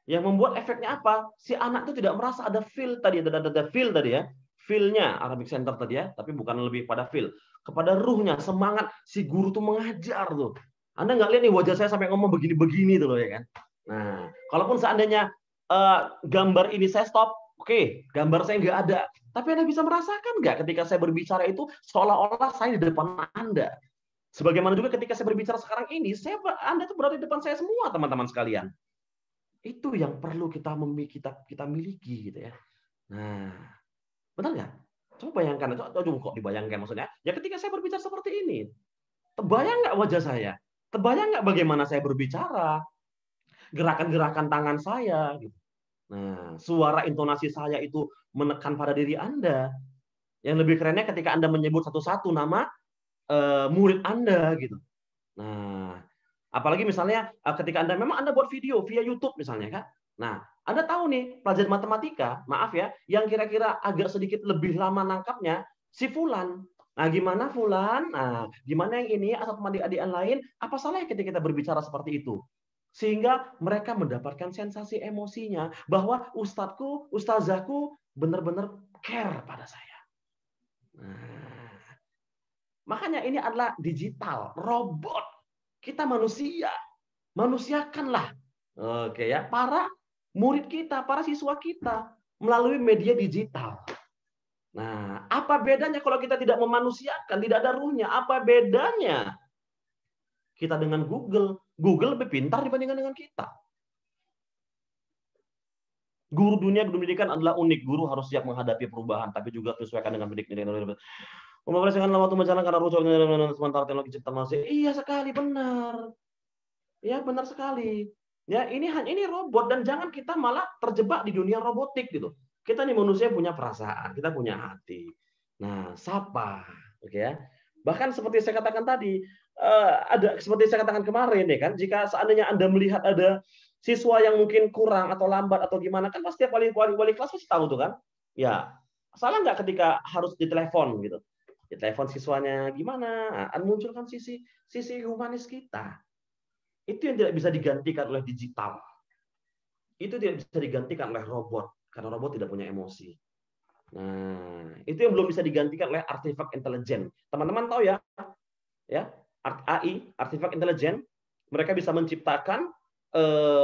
Yang membuat efeknya apa? Si anak itu tidak merasa ada feel tadi, ada feel tadi ya. Feel-nya Arabic Center tadi ya, tapi bukan lebih pada feel. Kepada ruhnya, semangat si guru tuh mengajar tuh. Anda nggak lihat nih wajah saya sampai ngomong begini-begini tuh loh ya kan. Nah, kalaupun seandainya gambar ini saya stop, oke, gambar saya nggak ada. Tapi Anda bisa merasakan nggak ketika saya berbicara itu seolah-olah saya di depan Anda. Sebagaimana juga ketika saya berbicara sekarang ini, Anda tuh berada di depan saya semua, teman-teman sekalian. Itu yang perlu kita miliki gitu ya. Nah, benar nggak? Coba bayangkan, coba kok dibayangkan maksudnya. Ya ketika saya berbicara seperti ini, terbayang nggak wajah saya? Terbayang nggak bagaimana saya berbicara? Gerakan-gerakan tangan saya gitu. Nah, suara intonasi saya itu menekan pada diri Anda. Yang lebih kerennya ketika Anda menyebut satu-satu nama murid Anda gitu. Nah, apalagi misalnya ketika Anda memang Anda buat video via YouTube misalnya kan. Nah, Anda tahu nih pelajaran matematika, maaf ya, yang kira-kira agak sedikit lebih lama nangkapnya si Fulan. Nah, gimana Fulan? Nah, gimana yang ini atau teman adik-adik lain? Apa salahnya ketika kita berbicara seperti itu? Sehingga mereka mendapatkan sensasi emosinya bahwa ustadzku, ustazahku benar-benar care pada saya. Nah, makanya ini adalah digital, robot. Kita manusia. Manusiakanlah. Oke ya, para murid kita, para siswa kita melalui media digital. Nah, apa bedanya kalau kita tidak memanusiakan, tidak ada ruhnya? Apa bedanya kita dengan Google? Google lebih pintar dibandingkan dengan kita. Guru dunia pendidikan adalah unik. Guru harus siap menghadapi perubahan, tapi juga menyesuaikan dengan pendidikan. Mempersiapkan waktu menjalankan karena rusak sementara teknologi cipta manusia. Iya sekali, benar. Ya benar sekali. Ya ini robot dan jangan kita malah terjebak di dunia robotik gitu. Kita nih manusia punya perasaan, kita punya hati. Nah, sapa, oke ya. Bahkan seperti saya katakan tadi, seperti saya katakan kemarin ya kan, jika seandainya Anda melihat ada siswa yang mungkin kurang atau lambat atau gimana, kan pasti wali kelas pasti tahu tuh kan. Ya, salah nggak ketika harus ditelepon gitu. Ditelepon siswanya gimana? Munculkan sisi humanis kita. Itu yang tidak bisa digantikan oleh digital. Itu tidak bisa digantikan oleh robot karena robot tidak punya emosi. Nah, itu yang belum bisa digantikan oleh artefak intelijen. Teman-teman tahu ya, AI, artefak intelijen, mereka bisa menciptakan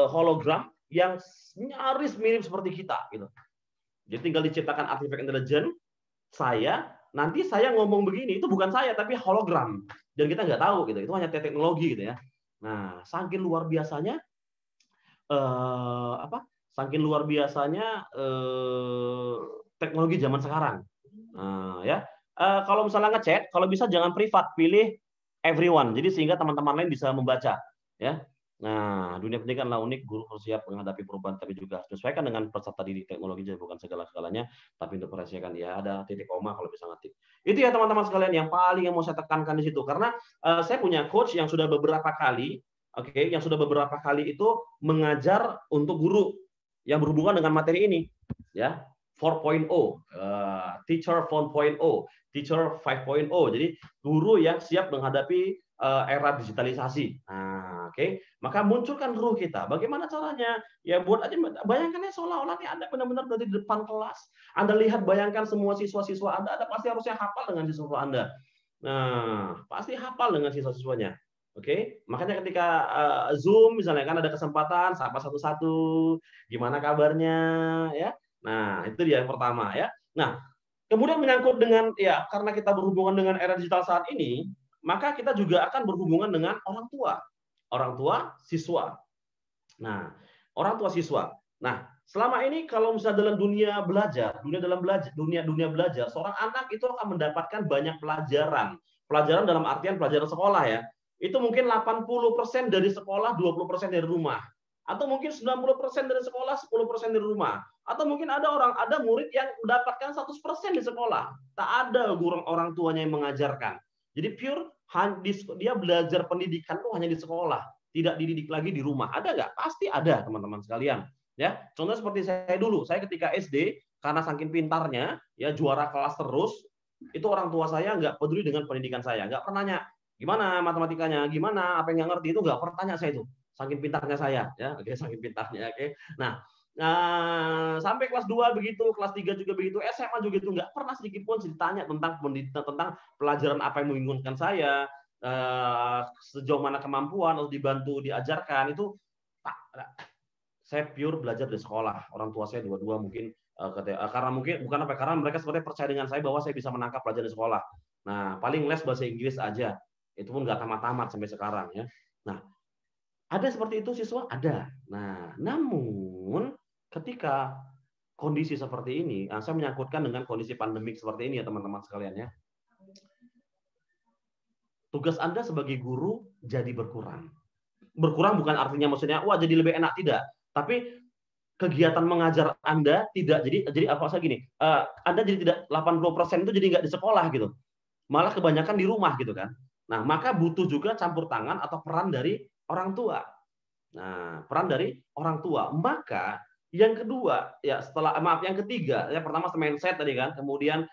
hologram yang nyaris mirip seperti kita, gitu. Jadi tinggal diciptakan artefak intelijen, nanti saya ngomong begini, itu bukan saya tapi hologram, dan kita nggak tahu, gitu. Itu hanya teknologi, gitu ya. Nah, saking luar biasanya saking luar biasanya teknologi zaman sekarang. Ya, kalau misalnya ngechat, kalau bisa jangan privat, pilih everyone. Jadi sehingga teman-teman lain bisa membaca. Ya. Nah, dunia pendidikan adalah unik, guru harus siap menghadapi perubahan, tapi juga harus menyesuaikan dengan peserta didik. Teknologi jadi bukan segala-galanya, tapi untuk merasakan ya ada titik koma kalau bisa ngetik. Itu ya teman-teman sekalian yang paling yang mau saya tekankan di situ. Karena saya punya coach yang sudah beberapa kali, yang sudah beberapa kali itu mengajar untuk guru yang berhubungan dengan materi ini, ya 4.0, teacher 4.0, teacher 5.0. Jadi guru yang siap menghadapi era digitalisasi. Nah, maka munculkan ruh kita. Bagaimana caranya? Ya buat aja, bayangkannya seolah-olah nih Anda benar-benar berada di depan kelas. Anda lihat, bayangkan semua siswa-siswa Anda pasti harusnya hafal dengan siswa Anda. Nah, pasti hafal dengan siswa-siswanya. Makanya ketika Zoom misalnya kan ada kesempatan sapa satu-satu, gimana kabarnya, ya. Nah, itu dia yang pertama, ya. Nah, kemudian menyangkut dengan ya karena kita berhubungan dengan era digital saat ini, maka kita juga akan berhubungan dengan orang tua siswa. Nah, orang tua siswa. Nah, selama ini kalau misalnya dalam dunia belajar, dunia belajar, seorang anak itu akan mendapatkan banyak pelajaran. Pelajaran dalam artian pelajaran sekolah ya. Itu mungkin 80% dari sekolah, 20% dari rumah. Atau mungkin 90% dari sekolah, 10% dari rumah. Atau mungkin ada murid yang mendapatkan 100% di sekolah. Tak ada guru orang tuanya yang mengajarkan. Jadi pure dia belajar pendidikan itu hanya di sekolah, tidak dididik lagi di rumah. Ada nggak? Pasti ada, teman-teman sekalian. Ya, contoh seperti saya dulu. Saya ketika SD, karena saking pintarnya, ya juara kelas terus, itu orang tua saya nggak peduli dengan pendidikan saya, nggak pernah nanya gimana matematikanya, gimana apa yang nggak ngerti, itu nggak pernah tanya saya itu. Saking pintarnya saya, ya, saking pintarnya, Nah, sampai kelas 2 begitu, kelas 3 juga begitu, SMA juga itu nggak pernah sedikit pun ditanya tentang pelajaran apa yang membingungkan saya, sejauh mana kemampuan atau dibantu diajarkan itu. Saya pure belajar di sekolah. Orang tua saya dua-dua mungkin karena mereka sebenarnya percaya dengan saya bahwa saya bisa menangkap pelajaran di sekolah. Nah, paling les bahasa Inggris aja. Itu pun nggak tamat-tamat sampai sekarang, ya. Nah, ada seperti itu siswa? Ada. Nah, namun ketika kondisi seperti ini, saya menyangkutkan dengan kondisi pandemik seperti ini ya teman-teman sekalian, ya. Tugas Anda sebagai guru jadi berkurang. Berkurang bukan artinya maksudnya wah jadi lebih enak, tidak. Tapi kegiatan mengajar Anda tidak jadi apa saya gini, Anda jadi tidak 80% itu jadi nggak di sekolah gitu. Malah kebanyakan di rumah gitu kan. Nah, maka butuh juga campur tangan atau peran dari orang tua. Nah, peran dari orang tua. Maka yang kedua, ya yang ketiga, ya pertama mindset tadi kan, kemudian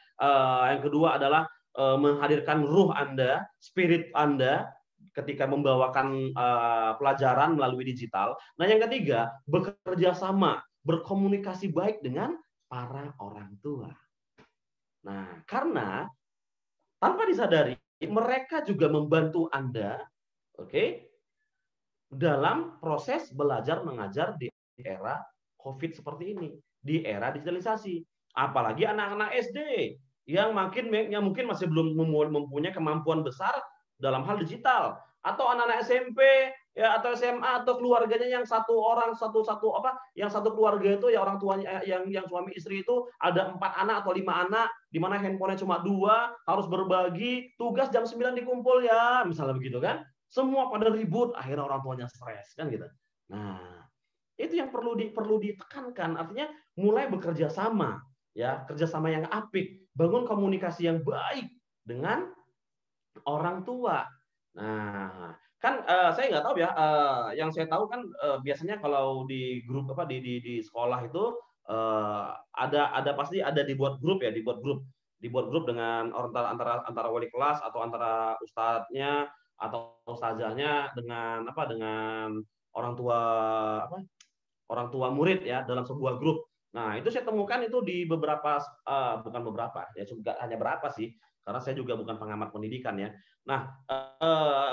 yang kedua adalah menghadirkan ruh Anda, spirit Anda ketika membawakan pelajaran melalui digital. Nah, yang ketiga, bekerja sama, berkomunikasi baik dengan para orang tua. Nah, karena tanpa disadari, mereka juga membantu Anda, dalam proses belajar mengajar di era COVID seperti ini, di era digitalisasi. Apalagi anak-anak SD yang mungkin masih belum mempunyai kemampuan besar dalam hal digital, atau anak-anak SMP ya atau SMA atau keluarganya yang yang satu keluarga itu ya orang tuanya yang suami istri itu ada 4 anak atau 5 anak, di mana handphonenya cuma 2, harus berbagi tugas jam 9 dikumpul ya, misalnya begitu kan. Semua pada ribut, akhirnya orang tuanya stres kan gitu. Nah, itu yang perlu ditekankan, artinya mulai bekerja sama, ya, kerjasama yang apik, bangun komunikasi yang baik dengan orang tua. Nah, kan saya nggak tahu ya, yang saya tahu kan biasanya kalau di grup di sekolah itu ada pasti ada dibuat grup dengan antara wali kelas atau antara ustadznya atau ustazahnya dengan orang tua murid ya dalam sebuah grup. Nah, itu saya temukan itu di beberapa bukan beberapa ya, juga hanya berapa sih, karena saya juga bukan pengamat pendidikan ya. Nah,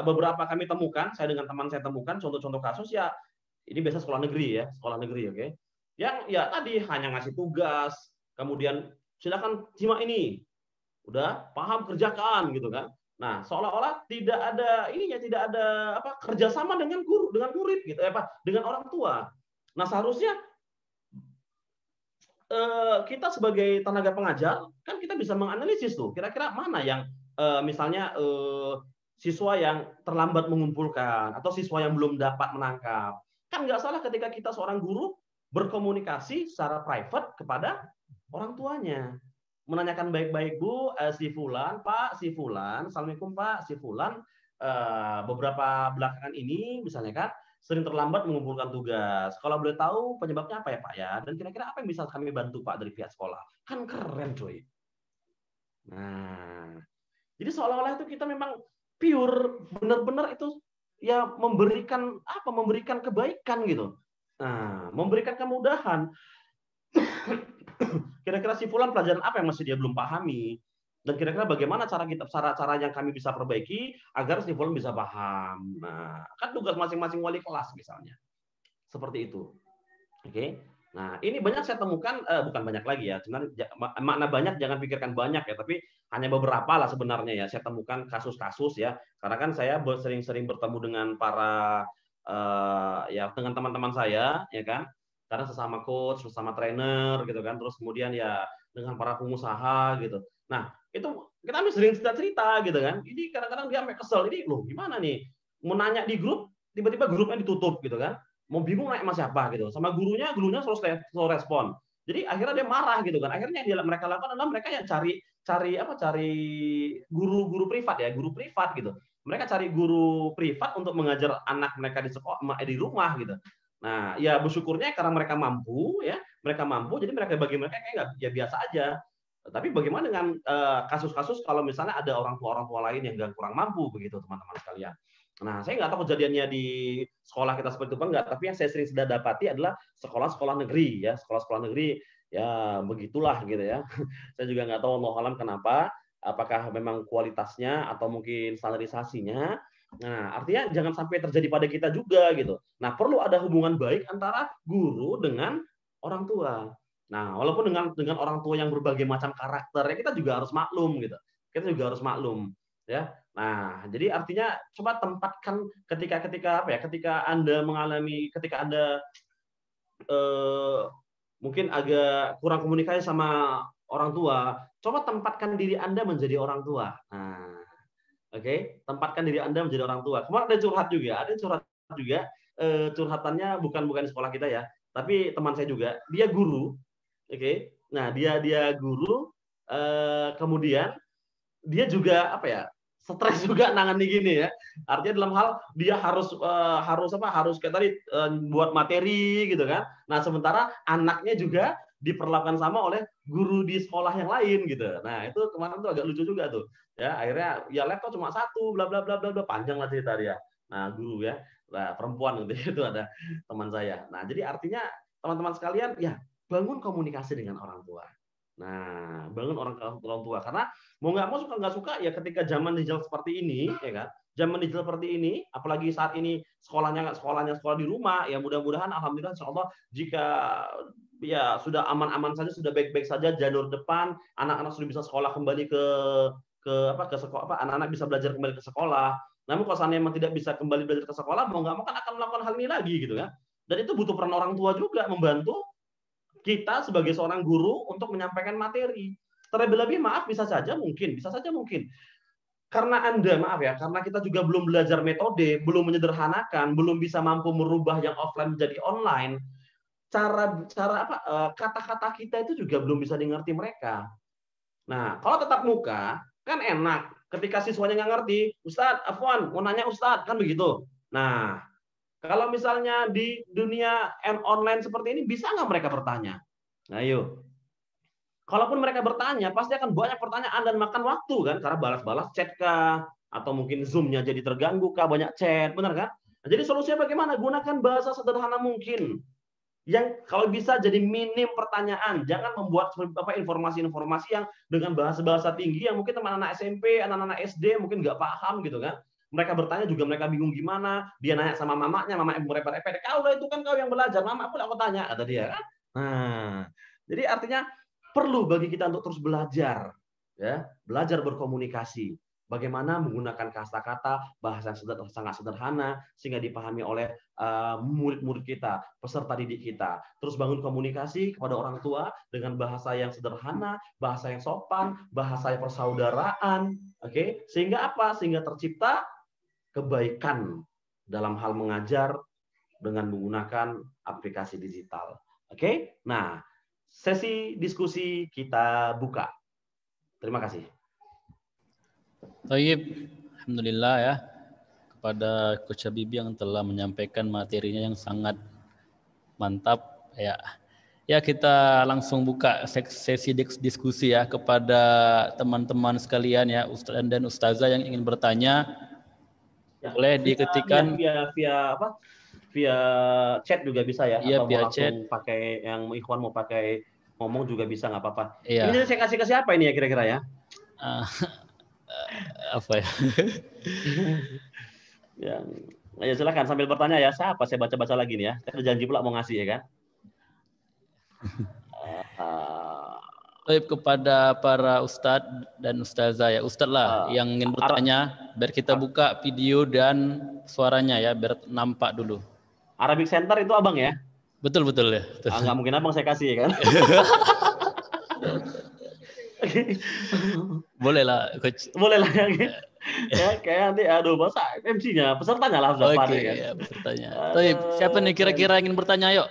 beberapa kami temukan, saya dengan teman saya temukan contoh-contoh kasus ya, ini biasa sekolah negeri, oke. Yang ya tadi hanya ngasih tugas, kemudian silakan simak ini, udah paham kerjakan gitu kan. Nah, seolah-olah tidak ada kerjasama dengan guru, dengan murid gitu, dengan orang tua. Nah, seharusnya kita sebagai tenaga pengajar kan kita bisa menganalisis tuh kira-kira mana yang misalnya siswa yang terlambat mengumpulkan atau siswa yang belum dapat menangkap. Kan nggak salah ketika kita seorang guru berkomunikasi secara private kepada orang tuanya. Menanyakan baik-baik, Bu, si Fulan, Pak, si Fulan, Assalamualaikum Pak, si Fulan, beberapa belakangan ini misalnya kan sering terlambat mengumpulkan tugas. Kalau boleh tahu penyebabnya apa ya Pak ya? Dan kira-kira apa yang bisa kami bantu Pak dari pihak sekolah? Kan keren coy. Nah, jadi seolah-olah itu kita memang pure, benar-benar itu ya memberikan apa? Memberikan kebaikan gitu. Nah, memberikan kemudahan. Kira-kira si Fulan pelajaran apa yang masih dia belum pahami? Dan kira-kira bagaimana cara yang kami bisa perbaiki agar si Fulan bisa paham. Nah, kan tugas masing-masing wali kelas misalnya. Seperti itu. Oke. Nah, ini banyak saya temukan, bukan banyak lagi ya. Sebenarnya makna banyak jangan pikirkan banyak ya, tapi hanya beberapa lah sebenarnya ya. Saya temukan kasus-kasus ya. Karena kan saya sering-sering bertemu dengan para ya dengan teman-teman saya ya kan. Karena sesama coach, sesama trainer gitu kan. Terus kemudian ya dengan para pengusaha gitu. Nah, itu kita sering cerita-cerita gitu kan. Ini kadang-kadang dia sampai kesel. Ini loh gimana nih? Mau nanya di grup, tiba-tiba grupnya ditutup gitu kan. Mau bingung naik sama siapa gitu. Sama gurunya selalu respon. Jadi akhirnya dia marah gitu kan. Akhirnya yang mereka lakukan adalah mereka yang cari guru privat ya, guru privat gitu. Mereka cari guru privat untuk mengajar anak mereka di sekolah, di rumah gitu. Nah, ya bersyukurnya karena mereka mampu ya, jadi bagi mereka kayak nggak ya biasa aja. Tapi bagaimana dengan kasus-kasus kalau misalnya ada orang tua lain yang kurang mampu begitu teman-teman sekalian. Nah, saya nggak tahu kejadiannya di sekolah kita seperti itu enggak, tapi yang saya sering sudah dapati adalah sekolah-sekolah negeri ya, sekolah-sekolah negeri ya begitulah gitu ya. Saya juga nggak tahu Allah alam kenapa, apakah memang kualitasnya atau mungkin standarisasinya. Nah, artinya jangan sampai terjadi pada kita juga gitu. Nah, perlu ada hubungan baik antara guru dengan orang tua. Nah, walaupun dengan orang tua yang berbagai macam karakter, ya kita juga harus maklum gitu. Kita juga harus maklum, ya. Nah, jadi artinya coba tempatkan ketika Anda mungkin agak kurang komunikasi sama orang tua, coba tempatkan diri Anda menjadi orang tua. Nah, oke, tempatkan diri Anda menjadi orang tua. Kemarin ada curhat juga, curhatannya bukan di sekolah kita ya, tapi teman saya juga, dia guru. Oke. Nah, dia guru, kemudian dia juga stres juga nangani gini ya. Artinya dalam hal dia harus kayak tadi buat materi gitu kan. Nah, sementara anaknya juga diperlakukan sama oleh guru di sekolah yang lain gitu. Nah, itu kemarin tuh agak lucu juga tuh. Ya, akhirnya ya laptop cuma satu, bla bla bla bla, panjang lah cerita dia. Nah, guru ya. Nah, perempuan gitu itu ada teman saya. Nah, jadi artinya teman-teman sekalian ya bangun komunikasi dengan orang tua. Nah, bangun orang tua karena mau nggak mau suka nggak suka ya ketika zaman digital seperti ini, ya kan? Zaman digital seperti ini, apalagi saat ini sekolahnya sekolah di rumah, ya mudah-mudahan alhamdulillah insyaallah jika ya sudah aman-aman saja, sudah baik-baik saja jalur depan, anak-anak sudah bisa sekolah kembali ke sekolah, anak-anak bisa belajar kembali ke sekolah. Namun kalau seandainya memang tidak bisa kembali belajar ke sekolah, mau nggak mau kan akan melakukan hal ini lagi gitu kan. Dan itu butuh peran orang tua juga membantu kita sebagai seorang guru untuk menyampaikan materi. Terlebih-lebih bisa saja mungkin karena karena kita juga belum belajar metode, belum menyederhanakan, belum bisa mampu merubah yang offline menjadi online. Kata-kata kita itu juga belum bisa dimengerti mereka. Nah, kalau tetap muka kan enak. Ketika siswanya nggak ngerti, Ustadz, Afwan, mau nanya Ustadz, kan begitu. Nah, kalau misalnya di dunia online seperti ini, bisa nggak mereka bertanya? Nah, yuk. Kalaupun mereka bertanya, pasti akan banyak pertanyaan dan makan waktu kan, karena balas-balas chat kah, atau mungkin Zoom-nya jadi terganggu kah, banyak chat, benar kan? Nah, jadi solusinya bagaimana? Gunakan bahasa sederhana mungkin. Yang kalau bisa jadi minim pertanyaan, jangan membuat informasi-informasi yang dengan bahasa-bahasa tinggi yang mungkin teman anak SMP, anak-anak SD mungkin nggak paham gitu kan. Mereka bertanya juga mereka bingung gimana, dia nanya sama mamanya merepet-repet, kau itu kan kau yang belajar, mama pun aku tanya, kata dia kan. Nah, jadi artinya perlu bagi kita untuk terus belajar, ya, belajar berkomunikasi. Bagaimana menggunakan kata-kata, bahasa yang sangat sederhana sehingga dipahami oleh murid-murid kita, peserta didik kita. Terus bangun komunikasi kepada orang tua dengan bahasa yang sederhana, bahasa yang sopan, bahasa yang persaudaraan. Oke, sehingga apa? Sehingga tercipta kebaikan dalam hal mengajar dengan menggunakan aplikasi digital. Oke, nah sesi diskusi kita buka. Terima kasih. Baik, alhamdulillah ya kepada Coach Habibie yang telah menyampaikan materinya yang sangat mantap ya. Ya, kita langsung buka sesi diskusi ya kepada teman-teman sekalian ya, Ustaz dan Ustazah yang ingin bertanya. Ya, boleh diketikkan via chat juga bisa ya, iya, atau via mau langsung chat. pakai yang Ikhwan mau pakai ngomong juga bisa, nggak apa-apa. Iya. Ini saya kasih ke siapa ini ya kira-kira ya? Apa ya? Ya silakan sambil bertanya ya. Siapa? Saya baca-baca lagi nih ya. Saya udah janji pula mau ngasih ya kan. Kepada para ustadz dan ustazah ya, ustadz lah yang ingin bertanya, biar kita buka video dan suaranya ya, biar nampak dulu. Arabic Center itu abang ya? Betul ya. Nggak mungkin abang saya kasih ya kan? Boleh lah, Coach. Boleh lah ya. Ya kayak nanti masa MC-nya, pesertanya lah sudah pada kan. Ya, pesertanya. Tapi siapa nih kira-kira ingin bertanya, yuk?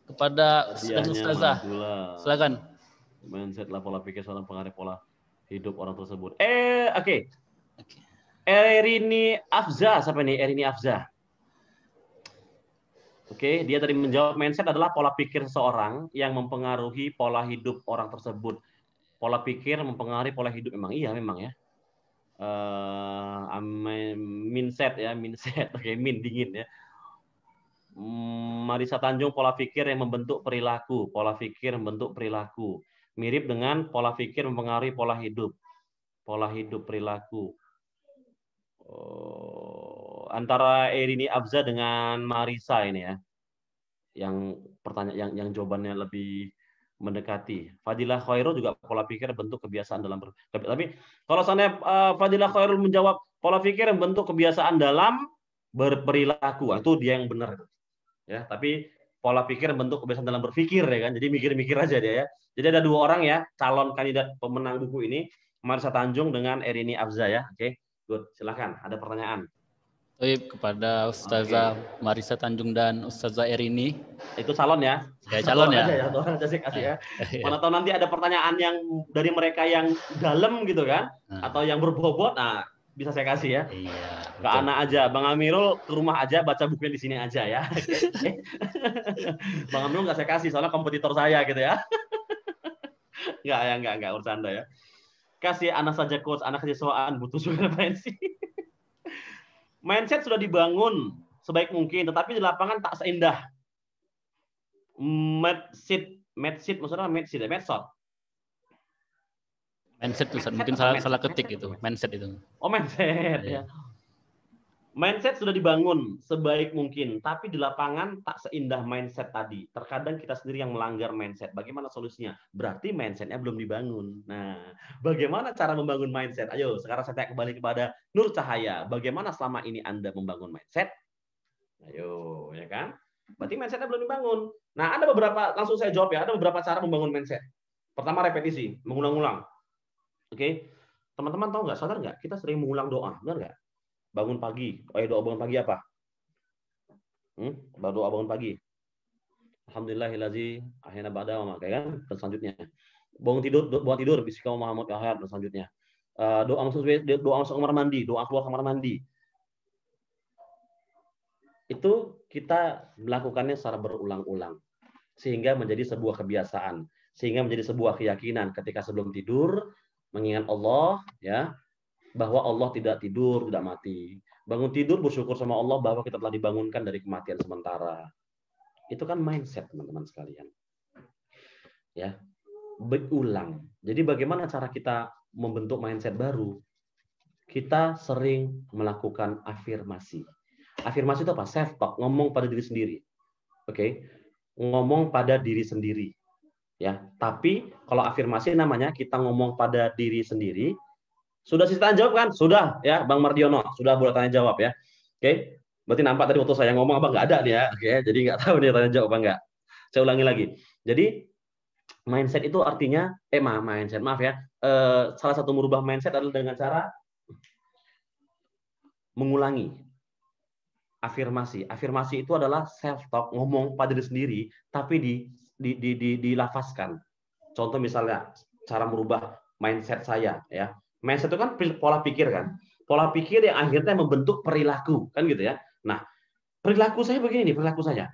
Kepada ustadz ustazah. Silakan. Mindset lah pola pikir seorang pengaruh pola hidup orang tersebut. Oke. Erini Afza, siapa nih? Erini Afza. Oke, dia tadi menjawab mindset adalah pola pikir seseorang yang mempengaruhi pola hidup orang tersebut. Pola pikir mempengaruhi pola hidup, memang iya memang ya. Mindset ya, mindset. Oke, dingin ya. Marisa Tanjung, pola pikir yang membentuk perilaku. Pola pikir membentuk perilaku. Mirip dengan pola pikir mempengaruhi pola hidup. Pola hidup, perilaku. Antara Erini Afza dengan Marisa ini ya. Yang pertanyaan yang jawabannya lebih mendekati. Fadilah Khairul juga pola pikir bentuk kebiasaan dalam tapi kalau seandainya Fadilah Khairul menjawab pola pikir bentuk kebiasaan dalam berperilaku, itu dia yang benar. Ya, tapi pola pikir bentuk kebiasaan dalam berpikir ya kan. Jadi mikir-mikir aja dia ya. Jadi ada dua orang ya, calon kandidat pemenang buku ini, Marisa Tanjung dengan Erini Afza ya. Oke, good. Silakan, ada pertanyaan. Kepada Ustazah Marisa Tanjung dan Ustazah Erini. Itu calon ya. Ya, calon ya. Satu orang aja saya kasih ya. Mana tahu nanti ada pertanyaan yang dari mereka yang dalam gitu kan, atau yang berbobot, nah bisa saya kasih ya. Iya. Ke anak aja, Bang Amirul ke rumah aja baca bukunya di sini aja ya. Bang Amirul nggak saya kasih soalnya kompetitor saya gitu ya. Nggak urusan Anda ya. Kasih anak saja coach, anak kejasaan butuh juga referensi. Mindset sudah dibangun sebaik mungkin, tetapi di lapangan tak seindah. Mindset maksudnya mindset. Mindset tuh mungkin salah ketik itu, mindset itu. Oh, mindset ya. Mindset sudah dibangun sebaik mungkin, tapi di lapangan tak seindah mindset tadi. Terkadang kita sendiri yang melanggar mindset. Bagaimana solusinya? Berarti mindsetnya belum dibangun. Nah, bagaimana cara membangun mindset? Ayo, sekarang saya tanya kembali kepada Nur Cahaya. Bagaimana selama ini Anda membangun mindset? Ayo, ya kan? Berarti mindsetnya belum dibangun. Nah, ada beberapa, langsung saya jawab ya, ada beberapa cara membangun mindset. Pertama, repetisi, mengulang-ulang. Oke, teman-teman tahu nggak, sadar nggak? Kita sering mengulang doa, benar nggak? Bangun pagi, doa bangun pagi apa? Doa bangun pagi. Alhamdulillahillazi ahyana ba'da wa mata, kan? Dan selanjutnya. Bangun tidur, bismillah Muhammad ahad, dan selanjutnya. Doa masuk kamar mandi, doa keluar kamar mandi. Itu kita melakukannya secara berulang-ulang sehingga menjadi sebuah kebiasaan, sehingga menjadi sebuah keyakinan ketika sebelum tidur mengingat Allah ya, bahwa Allah tidak tidur, tidak mati. Bangun tidur bersyukur sama Allah bahwa kita telah dibangunkan dari kematian sementara. Itu kan mindset teman-teman sekalian. Ya. Berulang. Jadi bagaimana cara kita membentuk mindset baru? Kita sering melakukan afirmasi. Afirmasi itu apa? Self talk, ngomong pada diri sendiri. Oke. Ngomong pada diri sendiri. Ya, tapi kalau afirmasi namanya kita ngomong pada diri sendiri, Sudah sisa tanya jawab kan? Sudah ya, Bang Mardiono. Sudah boleh tanya jawab ya. Oke. Berarti nampak tadi waktu saya ngomong apa nggak ada dia. Oke. Jadi nggak tahu dia tanya jawab apa nggak. Saya ulangi lagi. Jadi mindset itu artinya mindset, maaf ya. Salah satu merubah mindset adalah dengan cara mengulangi afirmasi. Afirmasi itu adalah self talk, ngomong pada diri sendiri tapi dilafazkan. Contoh misalnya cara merubah mindset saya ya. Mindset itu kan pola pikir kan. Pola pikir yang akhirnya membentuk perilaku kan gitu ya. Nah, perilaku saya begini nih, perilaku saya.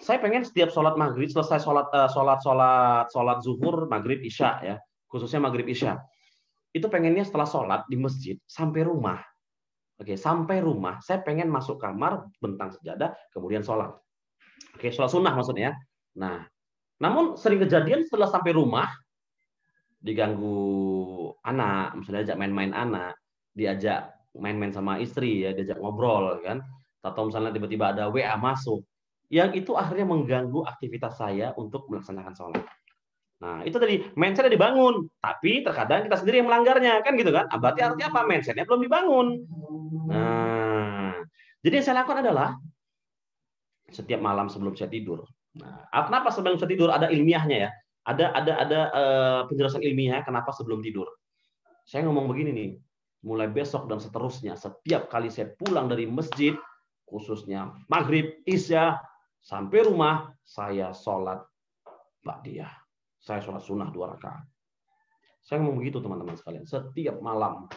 Saya pengen setiap sholat maghrib, selesai sholat zuhur, maghrib, isya ya, khususnya maghrib isya. Itu pengennya setelah sholat di masjid sampai rumah. Oke, sampai rumah saya pengen masuk kamar, bentang sejadah, kemudian sholat. Oke, sholat sunnah maksudnya. Nah, namun sering kejadian setelah sampai rumah diganggu anak, misalnya ajak main-main anak, diajak main-main sama istri ya, diajak ngobrol kan, atau misalnya tiba-tiba ada WA masuk, yang itu akhirnya mengganggu aktivitas saya untuk melaksanakan sholat. Nah, itu tadi mindsetnya dibangun, tapi terkadang kita sendiri yang melanggarnya kan gitu kan. Berarti artinya apa? Mindsetnya belum dibangun. Nah, jadi yang saya lakukan adalah setiap malam sebelum saya tidur. Nah, kenapa sebelum saya tidur ada ilmiahnya ya? Ada penjelasan ilmiah kenapa sebelum tidur. Saya ngomong begini nih, mulai besok dan seterusnya, setiap kali saya pulang dari masjid, khususnya maghrib, isya, sampai rumah, saya sholat ba'diyah. Saya sholat sunnah 2 rakaat. Saya ngomong begitu teman-teman sekalian. Setiap malam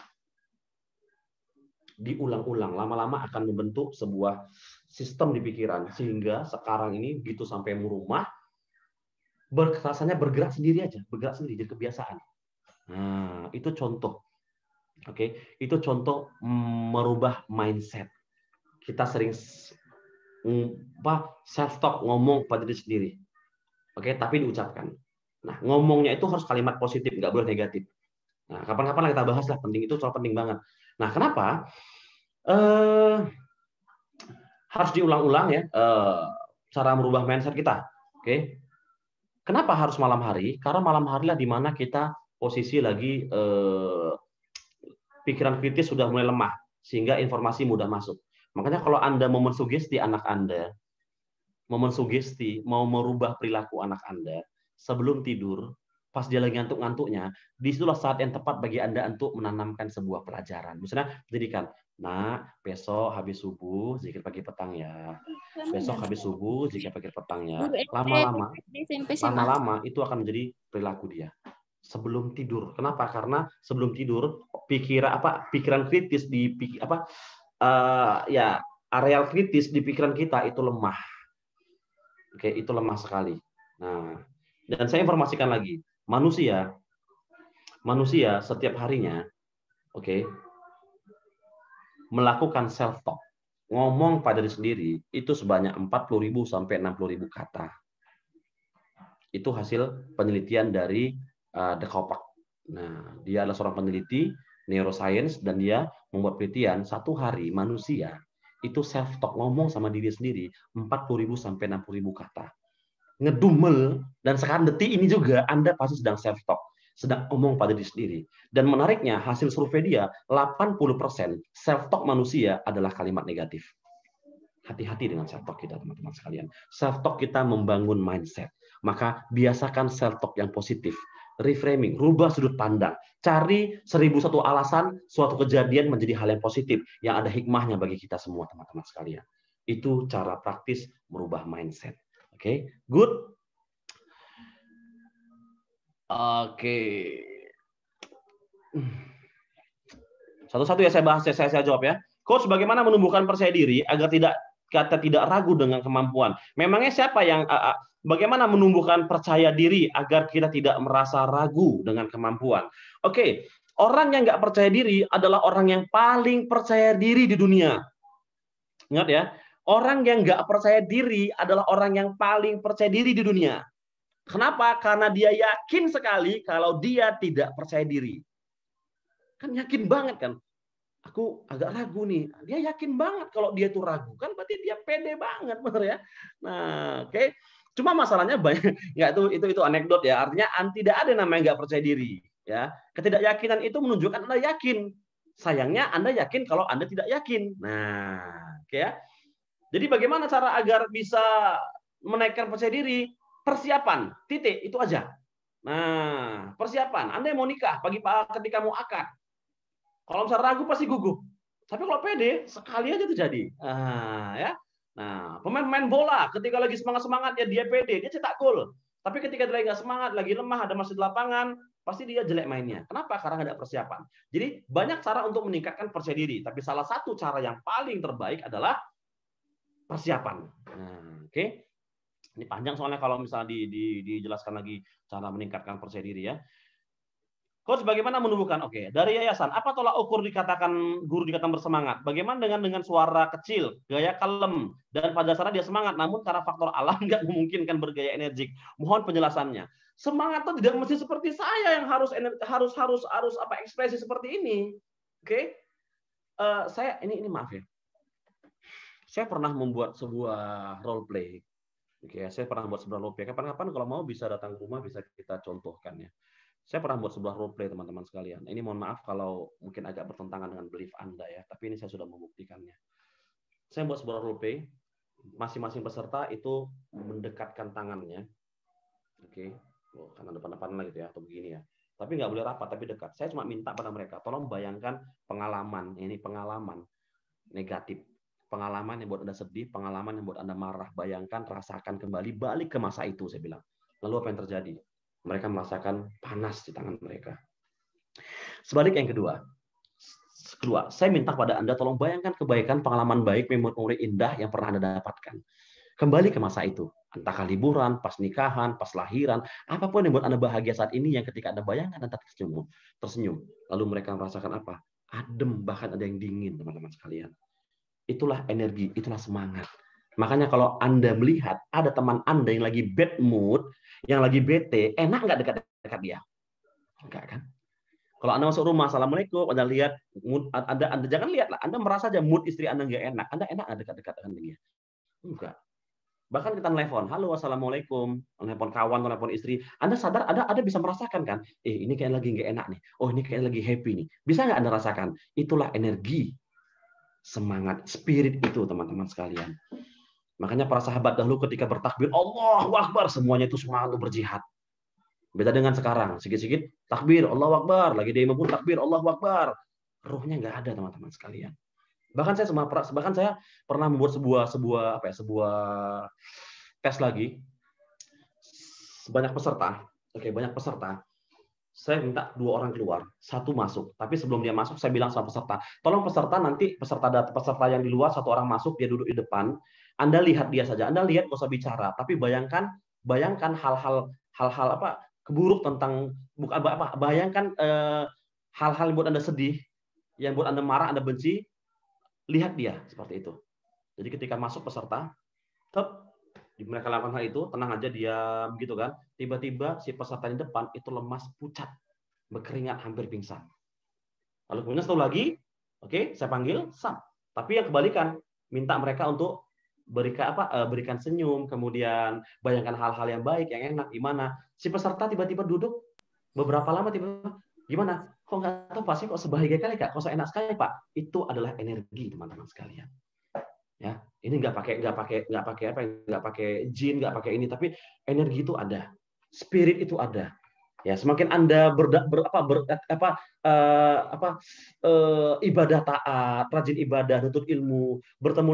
diulang-ulang, lama-lama akan membentuk sebuah sistem di pikiran, sehingga sekarang ini begitu sampai rumah, rasanya bergerak sendiri aja, bergerak sendiri, jadi kebiasaan. Nah, itu contoh. Oke, itu contoh merubah mindset. Kita sering self talk, ngomong pada diri sendiri. Oke, tapi diucapkan. Nah, ngomongnya itu harus kalimat positif, nggak boleh negatif. Nah, kapan-kapan kita bahas lah, penting itu soal penting banget. Nah, kenapa? Harus diulang-ulang ya, cara merubah mindset kita. Oke. Kenapa harus malam hari? Karena malam hari lah di mana kita posisi lagi pikiran kritis sudah mulai lemah, sehingga informasi mudah masuk. Makanya kalau Anda mau mensugesti anak Anda, mau merubah perilaku anak Anda, sebelum tidur, pas dia lagi ngantuk-ngantuknya, disitulah saat yang tepat bagi Anda untuk menanamkan sebuah pelajaran. Misalnya, pendidikan. Nak, besok habis subuh, zikir pagi petang ya. Besok habis subuh, zikir pagi petang ya. Lama-lama itu akan menjadi perilaku dia. Sebelum tidur. Kenapa? Karena sebelum tidur, pikiran kritis areal kritis di pikiran kita itu lemah. Oke, itu lemah sekali. Nah, dan saya informasikan lagi, manusia setiap harinya, melakukan self talk, ngomong pada diri sendiri itu sebanyak 40.000 sampai 60.000 kata. Itu hasil penelitian dari De Koppach. Nah, dia adalah seorang peneliti neuroscience dan dia membuat penelitian satu hari manusia itu self talk, ngomong sama diri sendiri 40.000 sampai 60.000 kata. Ngedumel, dan sekarang detik ini juga Anda pasti sedang self talk, sedang ngomong pada diri sendiri. Dan menariknya, hasil survei dia, 80% self talk manusia adalah kalimat negatif. Hati-hati dengan self talk kita, teman-teman sekalian. Self talk kita membangun mindset. Maka biasakan self talk yang positif. Reframing, rubah sudut pandang. Cari 1001 alasan suatu kejadian menjadi hal yang positif, yang ada hikmahnya bagi kita semua, teman-teman sekalian. Itu cara praktis merubah mindset. Oke, good. Oke. Satu-satu ya saya bahas, saya jawab ya. Coach, bagaimana menumbuhkan percaya diri agar kita tidak ragu dengan kemampuan? Memangnya siapa yang bagaimana menumbuhkan percaya diri agar kita tidak merasa ragu dengan kemampuan? Oke, orang yang nggak percaya diri adalah orang yang paling percaya diri di dunia. Ingat ya, orang yang nggak percaya diri adalah orang yang paling percaya diri di dunia. Kenapa? Karena dia yakin sekali kalau dia tidak percaya diri. Kan yakin banget kan. Aku agak ragu nih. Dia yakin banget kalau dia itu ragu. Kan berarti dia pede banget, benar ya. Nah, oke. Cuma masalahnya banyak. Nggak, itu anekdot ya. Artinya tidak ada namanya nggak percaya diri. Ya, ketidakyakinan itu menunjukkan Anda yakin. Sayangnya Anda yakin kalau Anda tidak yakin. Nah, oke ya. Jadi bagaimana cara agar bisa menaikkan percaya diri? Persiapan, titik, itu aja. Nah, persiapan. Anda yang mau nikah, ketika mau akad. Kalau misalnya ragu pasti gugup. Tapi kalau pede, sekali aja terjadi. Ya. Nah, pemain bola, ketika lagi semangat ya dia pede, dia cetak gol. Tapi ketika dia lagi nggak semangat, lagi lemah, ada masih di lapangan, pasti dia jelek mainnya. Kenapa? Karena nggak ada persiapan. Jadi banyak cara untuk meningkatkan percaya diri. Tapi salah satu cara yang paling terbaik adalah persiapan. Nah, oke. Ini panjang soalnya kalau misalnya dijelaskan lagi cara meningkatkan percaya diri ya. Coach, bagaimana menumbuhkan? Oke, dari yayasan, apa tolak ukur guru dikatakan bersemangat? Bagaimana dengan suara kecil, gaya kalem, dan pada dasarnya dia semangat, namun karena faktor alam nggak memungkinkan bergaya energik. Mohon penjelasannya. Semangat itu tidak mesti seperti saya yang harus ekspresi seperti ini. Oke, saya ini maaf ya. Saya pernah membuat sebuah role play. Oke, saya pernah membuat sebuah role play. Kapan-kapan kalau mau bisa datang ke rumah, bisa kita contohkan ya. Saya pernah buat sebuah role play, teman-teman sekalian. Ini mohon maaf kalau mungkin agak bertentangan dengan belief Anda ya, tapi ini saya sudah membuktikannya. Saya buat sebuah role play, masing-masing peserta itu mendekatkan tangannya. Oke, karena depan-depan lah gitu ya, atau begini ya. Tapi nggak boleh rapat, tapi dekat. Saya cuma minta pada mereka, tolong bayangkan pengalaman, ini pengalaman negatif. Pengalaman yang buat Anda sedih, pengalaman yang buat Anda marah. Bayangkan, rasakan kembali, balik ke masa itu, saya bilang. Lalu apa yang terjadi? Mereka merasakan panas di tangan mereka. Sebaliknya yang kedua, saya minta pada Anda tolong bayangkan kebaikan, pengalaman baik, memori indah yang pernah Anda dapatkan. Kembali ke masa itu, entah liburan, pas nikahan, pas lahiran, apapun yang buat Anda bahagia saat ini, yang ketika Anda bayangkan Anda tersenyum. Lalu mereka merasakan apa? Adem, bahkan ada yang dingin, teman-teman sekalian. Itulah energi, itulah semangat. Makanya kalau Anda melihat ada teman Anda yang lagi bad mood, yang lagi bete, enak nggak dekat-dekat dia? Enggak kan? Kalau Anda masuk rumah, Assalamualaikum, Anda lihat mood, Anda jangan lihat lah, Anda merasa aja mood istri Anda nggak enak, Anda enak nggak dekat-dekat dengan dia? Enggak. Bahkan kita telepon, halo, Assalamualaikum, telepon kawan, telepon istri, Anda sadar, Anda bisa merasakan kan? Ini kayak lagi nggak enak nih, oh ini kayak lagi happy nih. Bisa nggak Anda rasakan? Itulah energi, semangat, spirit itu, teman-teman sekalian. Makanya para sahabat dahulu ketika bertakbir, Allahu Akbar, semuanya itu selalu berjihad. Beda dengan sekarang, sikit-sikit takbir, Allahu Akbar, lagi demo pun takbir, Allahu Akbar. Ruhnya nggak ada, teman-teman sekalian. Bahkan saya pernah membuat sebuah tes lagi. Banyak peserta. Oke, banyak peserta. Saya minta 2 orang keluar, 1 masuk. Tapi sebelum dia masuk, saya bilang sama peserta, tolong peserta yang di luar, 1 orang masuk, dia duduk di depan. Anda lihat dia saja, Anda lihat nggak usah bicara, tapi bayangkan hal-hal keburuk tentang bayangkan hal-hal yang buat Anda sedih, yang buat Anda marah, Anda benci, lihat dia seperti itu. Jadi ketika masuk peserta, mereka lakukan hal itu, tenang aja, diam gitu kan. Tiba-tiba si peserta di depan itu lemas, pucat, berkeringat, hampir pingsan. Lalu kemudian satu lagi, oke, saya panggil, sam. Tapi yang kebalikan, minta mereka untuk berikan senyum, kemudian bayangkan hal-hal yang baik, yang enak, gimana. Si peserta tiba-tiba duduk, beberapa lama tiba-tiba, gimana? Kok nggak tahu Pak, sih kok sebahagia kali Kak, kok enak sekali Pak. Itu adalah energi, teman-teman sekalian. Ya, ini nggak pakai jin, nggak pakai ini, tapi energi itu ada, spirit itu ada. Ya, semakin Anda ibadah taat, rajin ibadah, nuntut ilmu, bertemu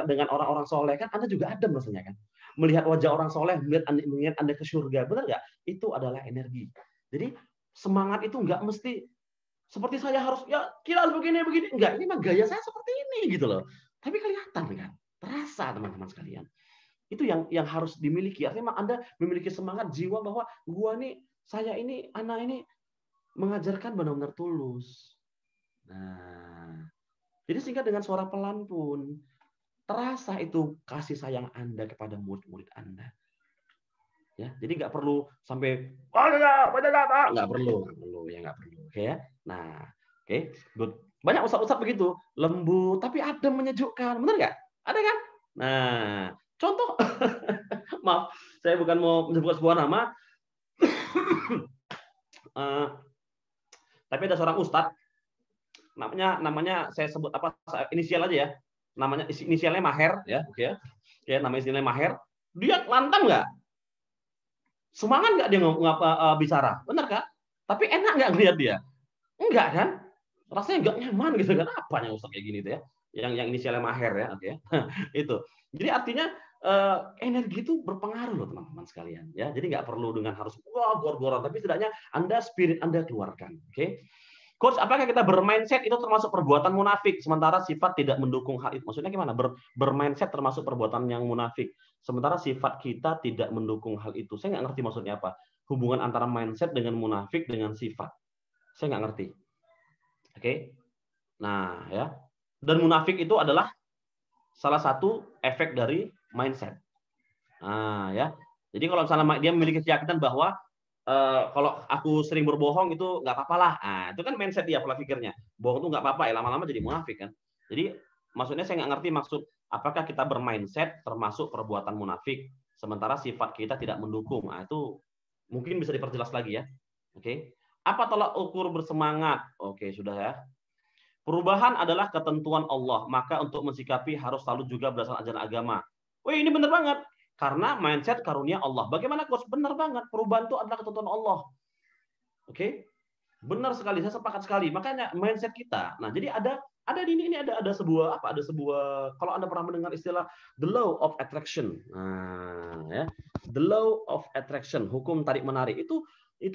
dengan orang-orang soleh, kan Anda juga adem rasanya kan. Melihat wajah orang soleh, melihat Anda ke surga, benar nggak? Itu adalah energi. Jadi semangat itu nggak mesti seperti saya harus ya kita harus begini, enggak. Ini mah gaya saya seperti ini gitu loh. Tapi kelihatan kan, terasa teman-teman sekalian. Itu yang harus dimiliki. Artinya Anda memiliki semangat jiwa bahwa anak ini mengajarkan benar-benar tulus. Nah, jadi sehingga dengan suara pelan pun terasa itu kasih sayang Anda kepada murid-murid Anda. Ya, jadi nggak perlu sampai nggak perlu ya, nggak perlu. Oke ya. Nah, oke, good. Banyak ustadz-ustadz begitu, lembut tapi adem, menyejukkan, benar nggak? Ada kan? Nah, contoh, maaf, saya bukan mau menyebut sebuah nama. Tapi ada seorang ustadz, namanya saya sebut apa inisial aja ya. Namanya inisialnya Maher ya, oke ya. Ya, namanya inisialnya Maher. Dia lantang nggak? Semangat nggak dia bicara? Benar kan? Tapi enak nggak ngeliat dia? Enggak kan? Rasanya nggak nyaman gitu kan? Apanya ustadz kayak gini tuh ya? Yang inisialnya Maher ya, oke ya. Itu. Jadi artinya energi itu berpengaruh loh teman-teman sekalian ya. Jadi nggak perlu dengan harus wah gor-goran, tapi setidaknya Anda spirit Anda keluarkan. Oke. Coach, apakah kita bermindset itu termasuk perbuatan munafik sementara sifat tidak mendukung hal itu? Maksudnya gimana? Bermindset termasuk perbuatan yang munafik sementara sifat kita tidak mendukung hal itu. Saya nggak ngerti maksudnya apa. Hubungan antara mindset dengan munafik dengan sifat. Saya nggak ngerti. Oke. Nah, ya. Dan munafik itu adalah salah satu efek dari mindset. Nah, ya. Jadi kalau misalnya dia memiliki keyakinan bahwa kalau aku sering berbohong itu nggak apa-apa lah. Nah, itu kan mindset dia, pola pikirnya. Bohong itu nggak apa-apa ya, lama-lama jadi munafik kan. Jadi maksudnya saya nggak ngerti maksud apakah kita bermindset termasuk perbuatan munafik sementara sifat kita tidak mendukung. Nah, itu mungkin bisa diperjelas lagi ya. Oke. Apa tolak ukur bersemangat? Oke, sudah ya. Perubahan adalah ketentuan Allah, maka untuk mensikapi harus selalu juga berdasarkan ajaran agama. Wih, ini benar banget. Karena mindset karunia Allah. Bagaimana coach? Benar banget. Perubahan itu adalah ketentuan Allah. Oke? Benar sekali, saya sepakat sekali. Makanya mindset kita. Nah, jadi ada di ini ada sebuah apa? Ada sebuah kalau Anda pernah mendengar istilah the law of attraction. Nah, ya. The law of attraction, hukum tarik menarik itu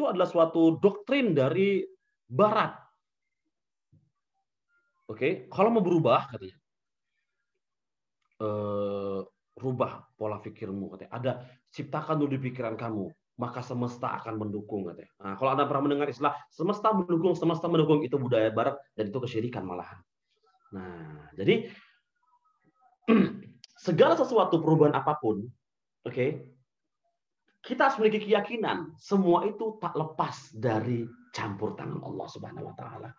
adalah suatu doktrin dari barat. Oke, kalau mau berubah katanya. Rubah pola pikirmu katanya. Ada ciptakan dulu di pikiran kamu, maka semesta akan mendukung katanya. Nah, kalau Anda pernah mendengar istilah semesta mendukung itu budaya barat dan itu kesyirikan malahan. Nah, jadi segala sesuatu perubahan apapun, oke, kita harus memiliki keyakinan semua itu tak lepas dari campur tangan Allah Subhanahu wa taala.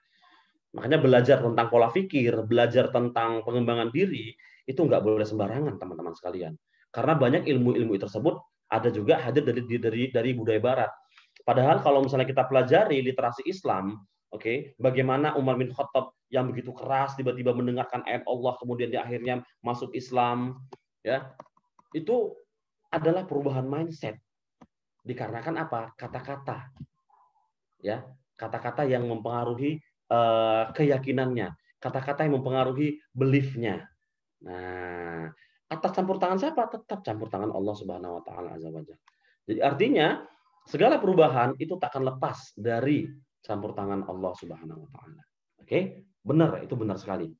Makanya belajar tentang pola pikir, belajar tentang pengembangan diri, itu nggak boleh sembarangan, teman-teman sekalian. Karena banyak ilmu-ilmu tersebut ada juga hadir dari budaya Barat. Padahal kalau misalnya kita pelajari literasi Islam, oke, bagaimana Umar bin Khattab yang begitu keras tiba-tiba mendengarkan ayat Allah, kemudian dia akhirnya masuk Islam, ya, itu adalah perubahan mindset. Dikarenakan apa? Kata-kata, ya, kata-kata yang mempengaruhi keyakinannya, kata-kata yang mempengaruhi belief-nya. Nah, atas campur tangan siapa? Tetap campur tangan Allah Subhanahu wa taala azza wajalla. Jadi artinya segala perubahan itu tak akan lepas dari campur tangan Allah Subhanahu wa taala. Oke? Benar, itu benar sekali.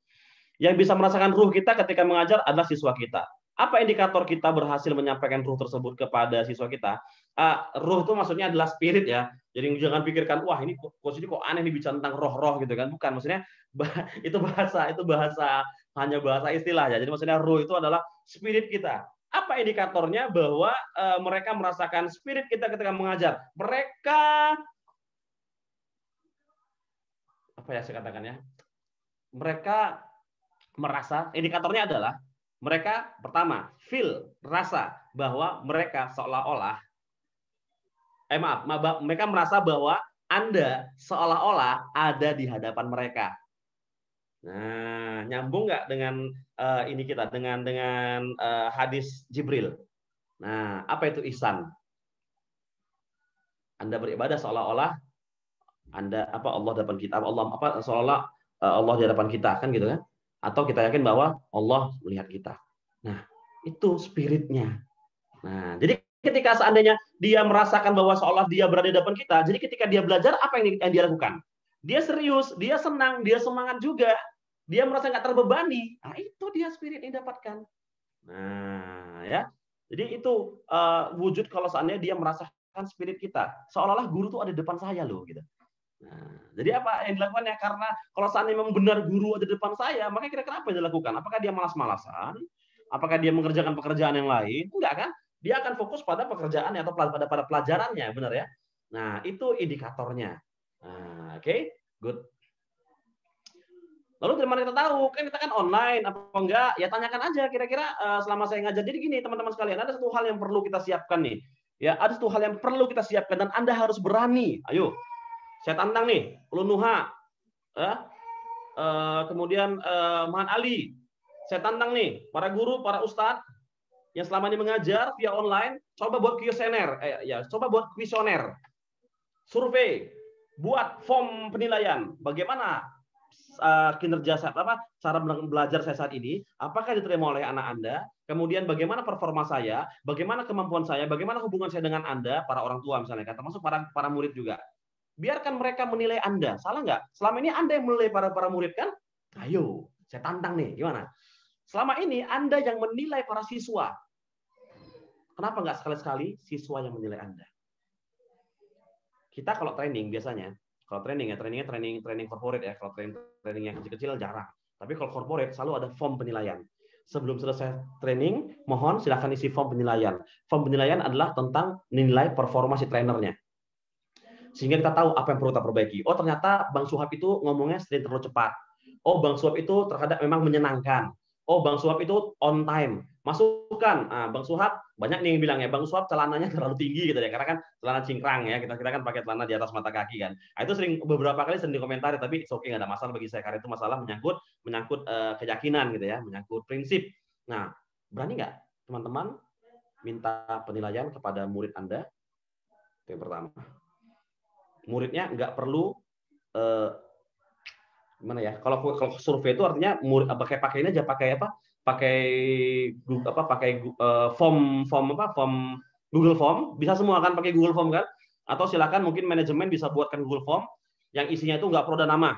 Yang bisa merasakan ruh kita ketika mengajar adalah siswa kita. Apa indikator kita berhasil menyampaikan ruh tersebut kepada siswa kita? Ruh itu maksudnya adalah spirit ya. Jadi jangan pikirkan wah ini kok aneh nih bicara tentang roh-roh gitu kan. Bukan, maksudnya itu bahasa hanya bahasa istilah ya. Jadi maksudnya ruh itu adalah spirit kita. Apa indikatornya bahwa mereka merasakan spirit kita ketika mengajar? Mereka apa ya saya katakan ya? Mereka merasa, indikatornya adalah mereka pertama feel, rasa bahwa mereka seolah-olah mereka merasa bahwa Anda seolah-olah ada di hadapan mereka. Nah, nyambung nggak dengan ini kita dengan hadis Jibril. Nah, apa itu ihsan? Anda beribadah seolah-olah Anda Allah di hadapan kita, seolah-olah Allah di hadapan kita, kan gitu kan? Atau kita yakin bahwa Allah melihat kita. Nah, itu spiritnya. Nah, jadi ketika seandainya dia merasakan bahwa seolah dia berada di depan kita, jadi ketika dia belajar, apa yang dia lakukan? Dia serius, dia senang, dia semangat juga. Dia merasa nggak terbebani. Nah, itu dia spirit yang dapatkan. Nah, ya. Jadi itu wujud kalau seandainya dia merasakan spirit kita. Seolah-olah guru tuh ada di depan saya loh, gitu. Nah, jadi apa yang dilakukannya? Karena kalau seandainya memang benar guru ada di depan saya, maka kira-kira apa yang dilakukan? Apakah dia malas-malasan? Apakah dia mengerjakan pekerjaan yang lain? Enggak kan? Dia akan fokus pada pekerjaannya atau pada pelajarannya, benar ya? Nah, itu indikatornya. Nah, oke, good. Lalu dari mana kita tahu? Kan kita kan online, apa enggak? Ya tanyakan aja kira-kira selama saya ngajar. Jadi gini, teman-teman sekalian, ada satu hal yang perlu kita siapkan nih. Ya, ada satu hal yang perlu kita siapkan dan Anda harus berani. Ayo. Saya tantang nih, Lunuha, kemudian Mahan Ali. Saya tantang nih, para guru, para ustadz yang selama ini mengajar via online, coba buat kuesioner, coba buat kuesioner, survei, buat form penilaian. Bagaimana kinerja saya, cara belajar saya saat ini, apakah diterima oleh anak Anda, kemudian bagaimana performa saya, bagaimana kemampuan saya, bagaimana hubungan saya dengan Anda, para orang tua misalnya, termasuk para murid juga. Biarkan mereka menilai Anda. Salah nggak? Selama ini Anda yang menilai para murid kan? Ayo, saya tantang nih, gimana? Selama ini Anda yang menilai para siswa. Kenapa nggak sekali-sekali siswa yang menilai Anda? Kita kalau training biasanya, kalau training ya, training corporate ya, kalau training yang kecil-kecil jarang. Tapi kalau corporate selalu ada form penilaian. Sebelum selesai training, mohon silakan isi form penilaian. Form penilaian adalah tentang nilai performa si trainernya. Sehingga kita tahu apa yang perlu kita perbaiki. Oh, ternyata Bang Suhab itu ngomongnya sering terlalu cepat. Oh, Bang Suhab itu terkadang memang menyenangkan. Oh, Bang Suhab itu on time. Masukkan. Nah, Bang Suhab, banyak nih yang bilang ya, Bang Suhab celananya terlalu tinggi gitu ya. Karena kan celana cingkrang ya. Kita kan pakai celana di atas mata kaki kan. Nah, itu beberapa kali sering dikomentari, tapi oke, nggak ada masalah bagi saya. Karena itu masalah menyangkut keyakinan gitu ya, menyangkut prinsip. Nah, berani nggak teman-teman minta penilaian kepada murid Anda? Itu yang pertama. Muridnya nggak perlu gimana ya? Kalau survei itu artinya murid pakai ini aja, pakai apa? Pakai form Google Form, bisa semua kan pakai Google Form kan? Atau silakan mungkin manajemen bisa buatkan Google Form yang isinya itu nggak perlu ada nama.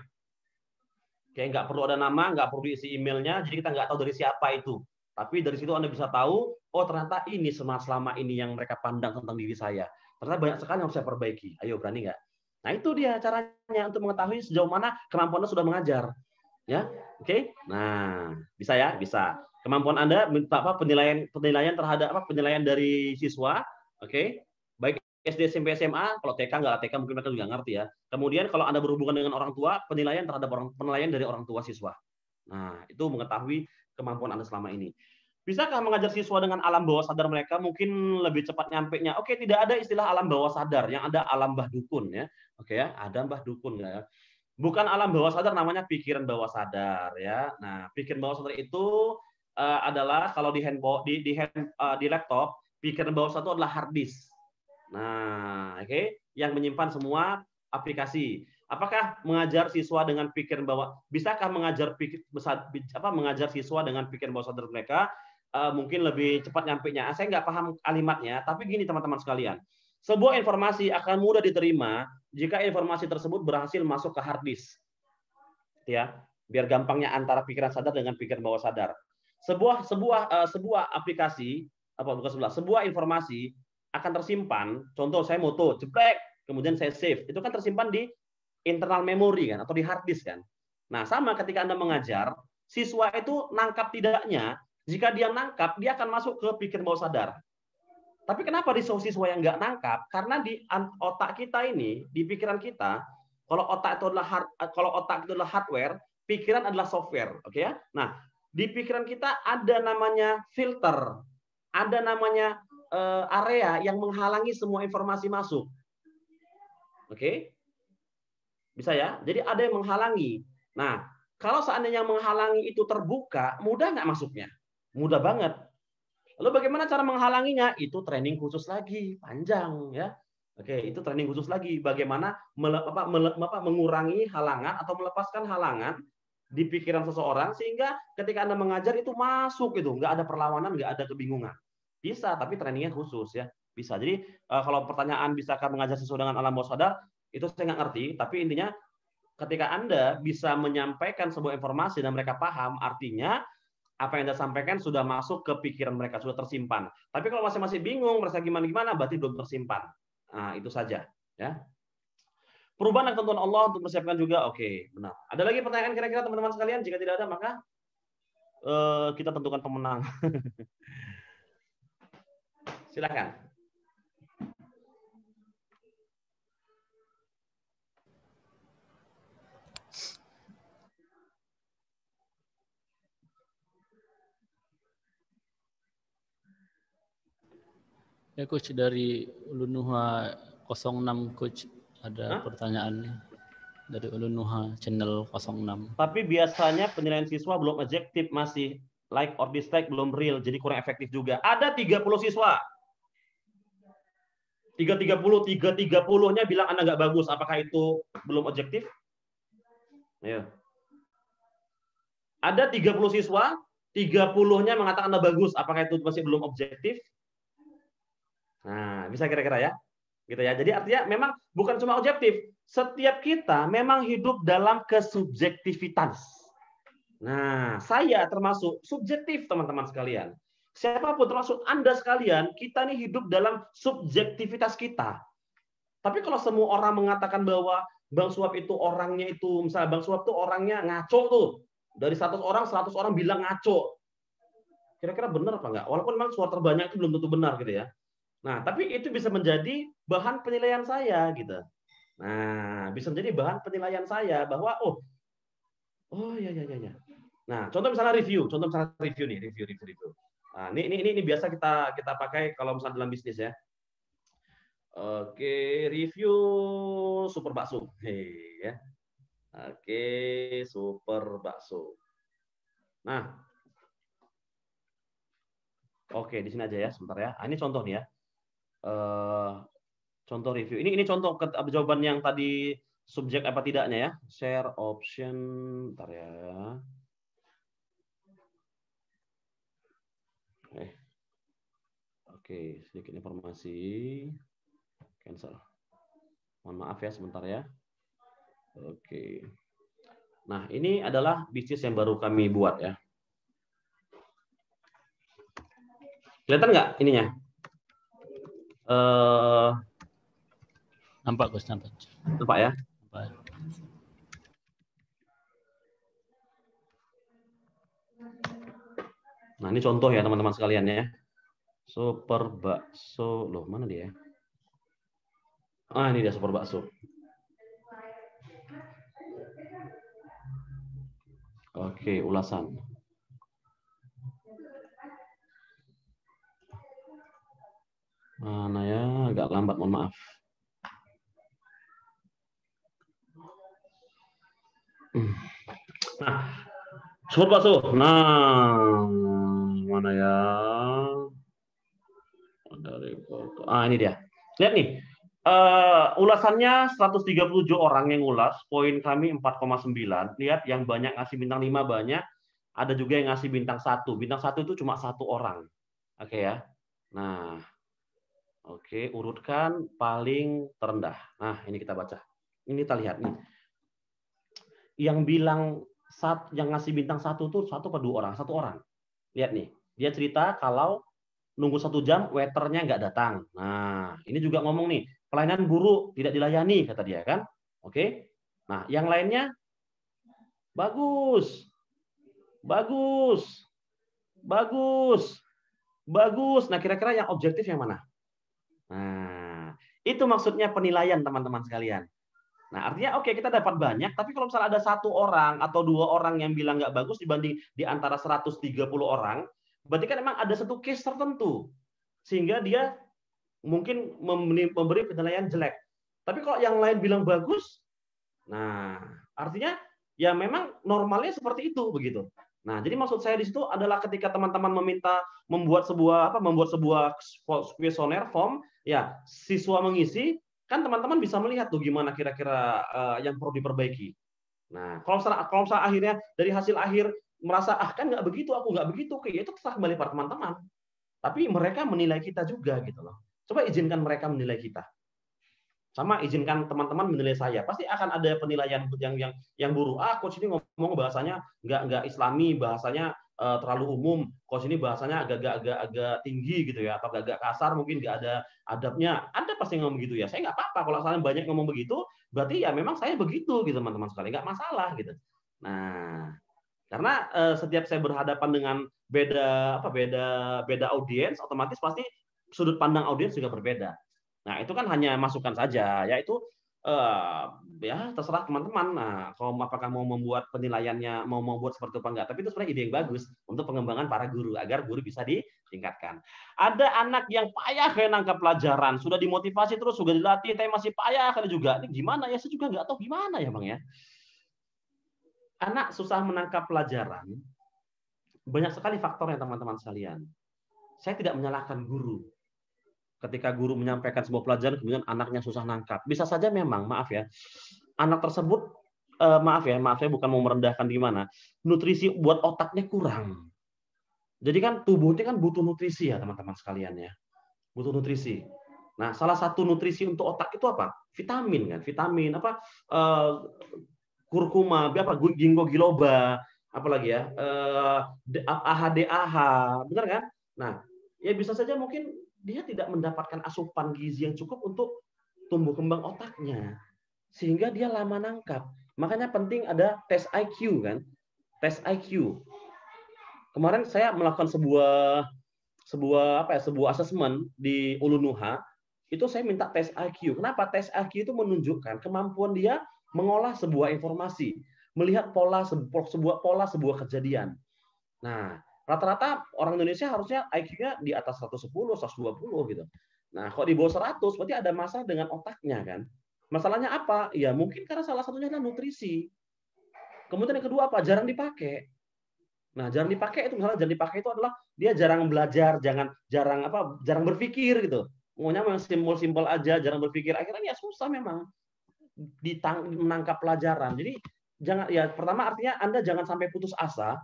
Kayak nggak perlu ada nama, nggak perlu diisi emailnya, jadi kita nggak tahu dari siapa itu. Tapi dari situ Anda bisa tahu, oh ternyata ini selama ini yang mereka pandang tentang diri saya. Ternyata banyak sekali yang harus saya perbaiki. Ayo, berani nggak? Nah, itu dia caranya untuk mengetahui sejauh mana kemampuan Anda sudah mengajar. Ya, oke. Nah, bisa ya, bisa. Kemampuan Anda penilaian terhadap penilaian dari siswa, oke. Baik SD, SMP, SMA, kalau TK nggak TK mungkin mereka juga ngerti ya. Kemudian kalau Anda berhubungan dengan orang tua, penilaian dari orang tua siswa. Nah, itu mengetahui kemampuan Anda selama ini. Bisakah mengajar siswa dengan alam bawah sadar mereka? Mungkin lebih cepat nyampenya. Oke, tidak ada istilah alam bawah sadar, yang ada alam Mbah Dukun ya. Oke ya, ada Mbah Dukun ya. Bukan alam bawah sadar, namanya pikiran bawah sadar ya. Nah, pikiran bawah sadar itu adalah kalau di laptop, pikiran bawah sadar itu adalah hard disk. Nah, yang menyimpan semua aplikasi. Apakah mengajar siswa dengan pikiran bawah? Bisakah mengajar siswa dengan pikiran bawah sadar mereka? Mungkin lebih cepat nyampenya. Saya nggak paham kalimatnya, tapi gini teman-teman sekalian. Sebuah informasi akan mudah diterima jika informasi tersebut berhasil masuk ke hard disk. Ya, biar gampangnya antara pikiran sadar dengan pikiran bawah sadar. Sebuah aplikasi sebuah informasi akan tersimpan, contoh saya moto, jeplek, kemudian saya save. Itu kan tersimpan di internal memory kan atau di hard disk kan. Nah, sama ketika Anda mengajar, siswa itu nangkap tidaknya, jika dia nangkap, dia akan masuk ke pikiran bawah sadar. Tapi kenapa di siswa yang nggak nangkap? Karena di otak kita ini, di pikiran kita, kalau otak itu adalah hardware, pikiran adalah software, oke ya? Nah, di pikiran kita ada namanya filter, ada namanya area yang menghalangi semua informasi masuk. Oke? Bisa ya? Jadi ada yang menghalangi. Nah, kalau seandainya menghalangi itu terbuka, mudah nggak masuknya? Mudah banget. Lalu bagaimana cara menghalanginya? Itu training khusus lagi, panjang ya. Oke, itu training khusus lagi. Bagaimana mengurangi halangan atau melepaskan halangan di pikiran seseorang sehingga ketika Anda mengajar itu masuk itu, nggak ada perlawanan, nggak ada kebingungan. Bisa, tapi trainingnya khusus ya. Bisa. Jadi kalau pertanyaan bisakah mengajar sesuai dengan alam bawah sadar, itu saya nggak ngerti. Tapi intinya ketika Anda bisa menyampaikan sebuah informasi dan mereka paham, artinya apa yang Anda sampaikan sudah masuk ke pikiran mereka, sudah tersimpan. Tapi kalau masih bingung, merasa gimana-gimana, berarti belum tersimpan. Nah, itu saja. Ya. Perubahan dan ketentuan Allah untuk persiapkan juga, oke, benar. Ada lagi pertanyaan kira-kira teman-teman sekalian? Jika tidak ada, maka kita tentukan pemenang. Silakan. Ya coach, dari Lunuha 06 coach, Ada pertanyaan dari Ulun Nuha channel 06. Tapi biasanya penilaian siswa belum objektif, masih like or dislike belum real, jadi kurang efektif juga. Ada 30 siswa. 330-nya bilang Anda nggak bagus. Apakah itu belum objektif? Ayo. Ada 30 siswa, 30-nya mengatakan Anda bagus. Apakah itu masih belum objektif? Nah, bisa kira-kira ya. Gitu ya. Jadi artinya memang bukan cuma objektif. Setiap kita memang hidup dalam kesubjektivitas. Nah, saya termasuk subjektif, teman-teman sekalian. Siapapun termasuk Anda sekalian, kita nih hidup dalam subjektivitas kita. Tapi kalau semua orang mengatakan bahwa Bang Suap itu orangnya itu, misalnya Bang Suap tuh orangnya ngaco tuh. Dari 100 orang bilang ngaco. Kira-kira benar apa enggak? Walaupun memang suara terbanyak itu belum tentu benar gitu ya. Nah, tapi itu bisa menjadi bahan penilaian saya gitu. Nah, bisa menjadi bahan penilaian saya bahwa oh ya. Nah, contoh misalnya review nih, review. Nah, ini biasa kita pakai kalau misalnya dalam bisnis ya. Oke, review super bakso. Ya. Oke, super bakso. Nah, oke di sini aja ya, sebentar ya. Ini contoh nih ya. Contoh review. Ini contoh jawaban yang tadi subjek apa tidaknya ya. Share option, bentar ya. Oke, sedikit informasi. Cancel. Mohon maaf ya sebentar ya. Oke. Nah, ini adalah bisnis yang baru kami buat ya. Kelihatan nggak ininya? Nampak, Gus, nampak. Nampak ya? Nampak. Nah, ini contoh ya teman-teman sekalian ya. Super bakso. Loh, mana dia? Ah, ini dia super bakso. Oke, ulasan. Mana ya? Agak lambat, mohon maaf. Nah, super bakso. Nah, mana ya? Dari foto. Ah, ini dia. Lihat nih. Ulasannya 137 orang yang ulas, poin kami 4,9. Lihat yang banyak ngasih bintang 5 banyak, ada juga yang ngasih bintang 1. Bintang 1 itu cuma 1 orang. Oke ya. Nah, oke, urutkan paling terendah. Nah, ini kita baca. Ini kita lihat nih. Yang bilang yang ngasih bintang 1 tuh 1 atau 2 orang? 1 orang. Lihat nih. Dia cerita kalau nunggu 1 jam, waiternya nggak datang. Nah, ini juga ngomong nih, pelayanan buruk, tidak dilayani, kata dia kan. Oke. Nah, yang lainnya, bagus. Nah, kira-kira yang objektif yang mana? Nah, itu maksudnya penilaian, teman-teman sekalian. Nah, artinya oke, kita dapat banyak, tapi kalau misalnya ada 1 orang atau 2 orang yang bilang nggak bagus dibanding di antara 130 orang, berarti kan memang ada satu case tertentu sehingga dia mungkin memberi penilaian jelek. Tapi kalau yang lain bilang bagus, nah artinya ya memang normalnya seperti itu begitu. Nah, jadi maksud saya di situ adalah ketika teman-teman meminta membuat sebuah kuesioner form, ya siswa mengisi, kan teman-teman bisa melihat tuh gimana kira-kira yang perlu diperbaiki. Nah, kalau misalnya akhirnya dari hasil akhir merasa kan nggak begitu, aku nggak begitu, oke, itu terserah kembali para teman-teman. Tapi mereka menilai kita juga gitu loh. Coba izinkan mereka menilai kita. Sama izinkan teman-teman menilai saya. Pasti akan ada penilaian yang buruk. Coach ini ngomong bahasanya nggak Islami, bahasanya terlalu umum. Coach ini bahasanya agak tinggi gitu ya, atau agak kasar, mungkin nggak ada adabnya. Ada pasti ngomong begitu ya. Saya nggak apa-apa kalau kalian banyak ngomong begitu, berarti ya memang saya begitu gitu teman-teman sekali, nggak masalah gitu. Nah, karena setiap saya berhadapan dengan beda audiens, otomatis pasti sudut pandang audiens juga berbeda. Nah, itu kan hanya masukan saja, yaitu ya terserah teman-teman. Nah, kalau apakah mau membuat penilaiannya, mau membuat seperti apa enggak. Tapi itu sebenarnya ide yang bagus untuk pengembangan para guru agar guru bisa ditingkatkan. Ada anak yang payah kayak nangkap pelajaran, sudah dimotivasi terus, sudah dilatih, tapi masih payah kali juga. Ini gimana ya? Saya juga nggak tahu gimana ya, Bang ya. Anak susah menangkap pelajaran, banyak sekali faktornya teman-teman sekalian. Saya tidak menyalahkan guru. Ketika guru menyampaikan sebuah pelajaran, kemudian anaknya susah nangkap. Bisa saja memang, maaf ya, anak tersebut, maaf ya, bukan mau merendahkan gimana, nutrisi buat otaknya kurang. Jadi kan tubuhnya kan butuh nutrisi ya teman-teman sekalian ya, butuh nutrisi. Nah, salah satu nutrisi untuk otak itu apa? Vitamin kan, vitamin apa? Kurkuma, apa? Ginkgo biloba, apalagi ya, AHDAH, benar kan? Nah, ya bisa saja mungkin dia tidak mendapatkan asupan gizi yang cukup untuk tumbuh kembang otaknya, sehingga dia lama nangkap. Makanya penting ada tes IQ kan, tes IQ. Kemarin saya melakukan sebuah asesmen di Ulunuha, itu saya minta tes IQ. Kenapa? Tes IQ itu menunjukkan kemampuan dia mengolah sebuah informasi, melihat sebuah kejadian. Nah, rata-rata orang Indonesia harusnya IQ-nya di atas 110, 120 gitu. Nah, kalau di bawah 100 berarti ada masalah dengan otaknya kan. Masalahnya apa? Ya mungkin karena salah satunya adalah nutrisi. Kemudian yang kedua apa? Jarang dipakai. Nah, jarang dipakai itu misalnya jarang dipakai itu adalah dia jarang belajar, jarang berpikir gitu. Maunya yang simpel-simpel aja, jarang berpikir. Akhirnya ya susah memang menangkap pelajaran. Jadi jangan ya pertama artinya Anda jangan sampai putus asa.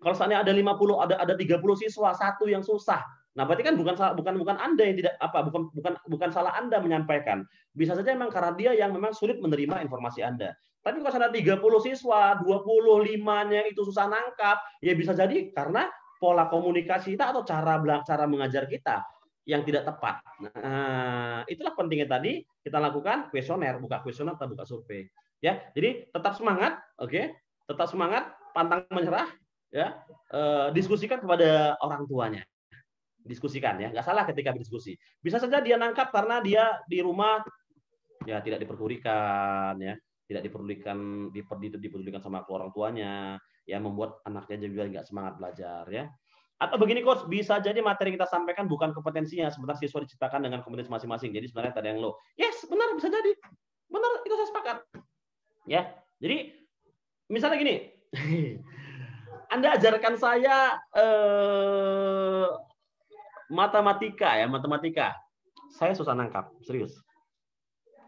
Kalau seandainya ada 50, ada 30 siswa, satu yang susah. Nah, berarti kan bukan Anda yang tidak bukan salah Anda menyampaikan. Bisa saja memang karena dia yang memang sulit menerima informasi Anda. Tapi kalau ada 30 siswa, 25-nya itu susah nangkap, ya bisa jadi karena pola komunikasi kita atau cara mengajar kita yang tidak tepat. Nah, itulah pentingnya tadi kita lakukan kuesioner, buka kuesioner atau buka survei. Ya, jadi tetap semangat, oke? Tetap semangat, pantang menyerah. Ya, diskusikan kepada orang tuanya, diskusikan ya, nggak salah ketika berdiskusi. Bisa saja dia nangkap karena dia di rumah ya tidak diperdulikan ya, tidak diperdulikan sama orang tuanya, ya membuat anaknya juga nggak semangat belajar ya. Atau begini coach, bisa jadi materi kita sampaikan bukan kompetensinya, sebentar siswa diciptakan dengan kompetensi masing-masing. Jadi sebenarnya tadi yang low. Yes, benar bisa jadi, benar itu saya sepakat. Ya, jadi misalnya gini. Anda ajarkan saya matematika. Saya susah nangkap, serius.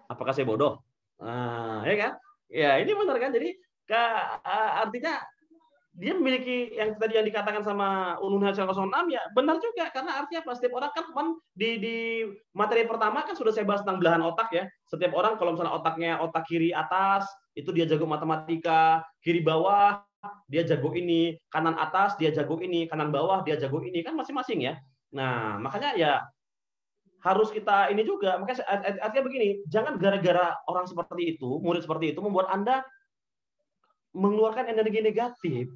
Apakah saya bodoh? Nah, ya kan? Ya, ini benar kan? Jadi artinya dia memiliki yang tadi yang dikatakan sama Ulunuha 06 ya benar juga karena artinya apa? Setiap orang kan di materi pertama kan sudah saya bahas tentang belahan otak ya. Setiap orang kalau misalnya otaknya otak kiri atas itu dia jago matematika, kiri bawah dia jago ini, kanan atas dia jago ini, kanan bawah dia jago ini, kan masing-masing ya. Nah, makanya ya harus kita ini juga. Makanya artinya begini, jangan gara-gara orang seperti itu, murid seperti itu membuat Anda mengeluarkan energi negatif.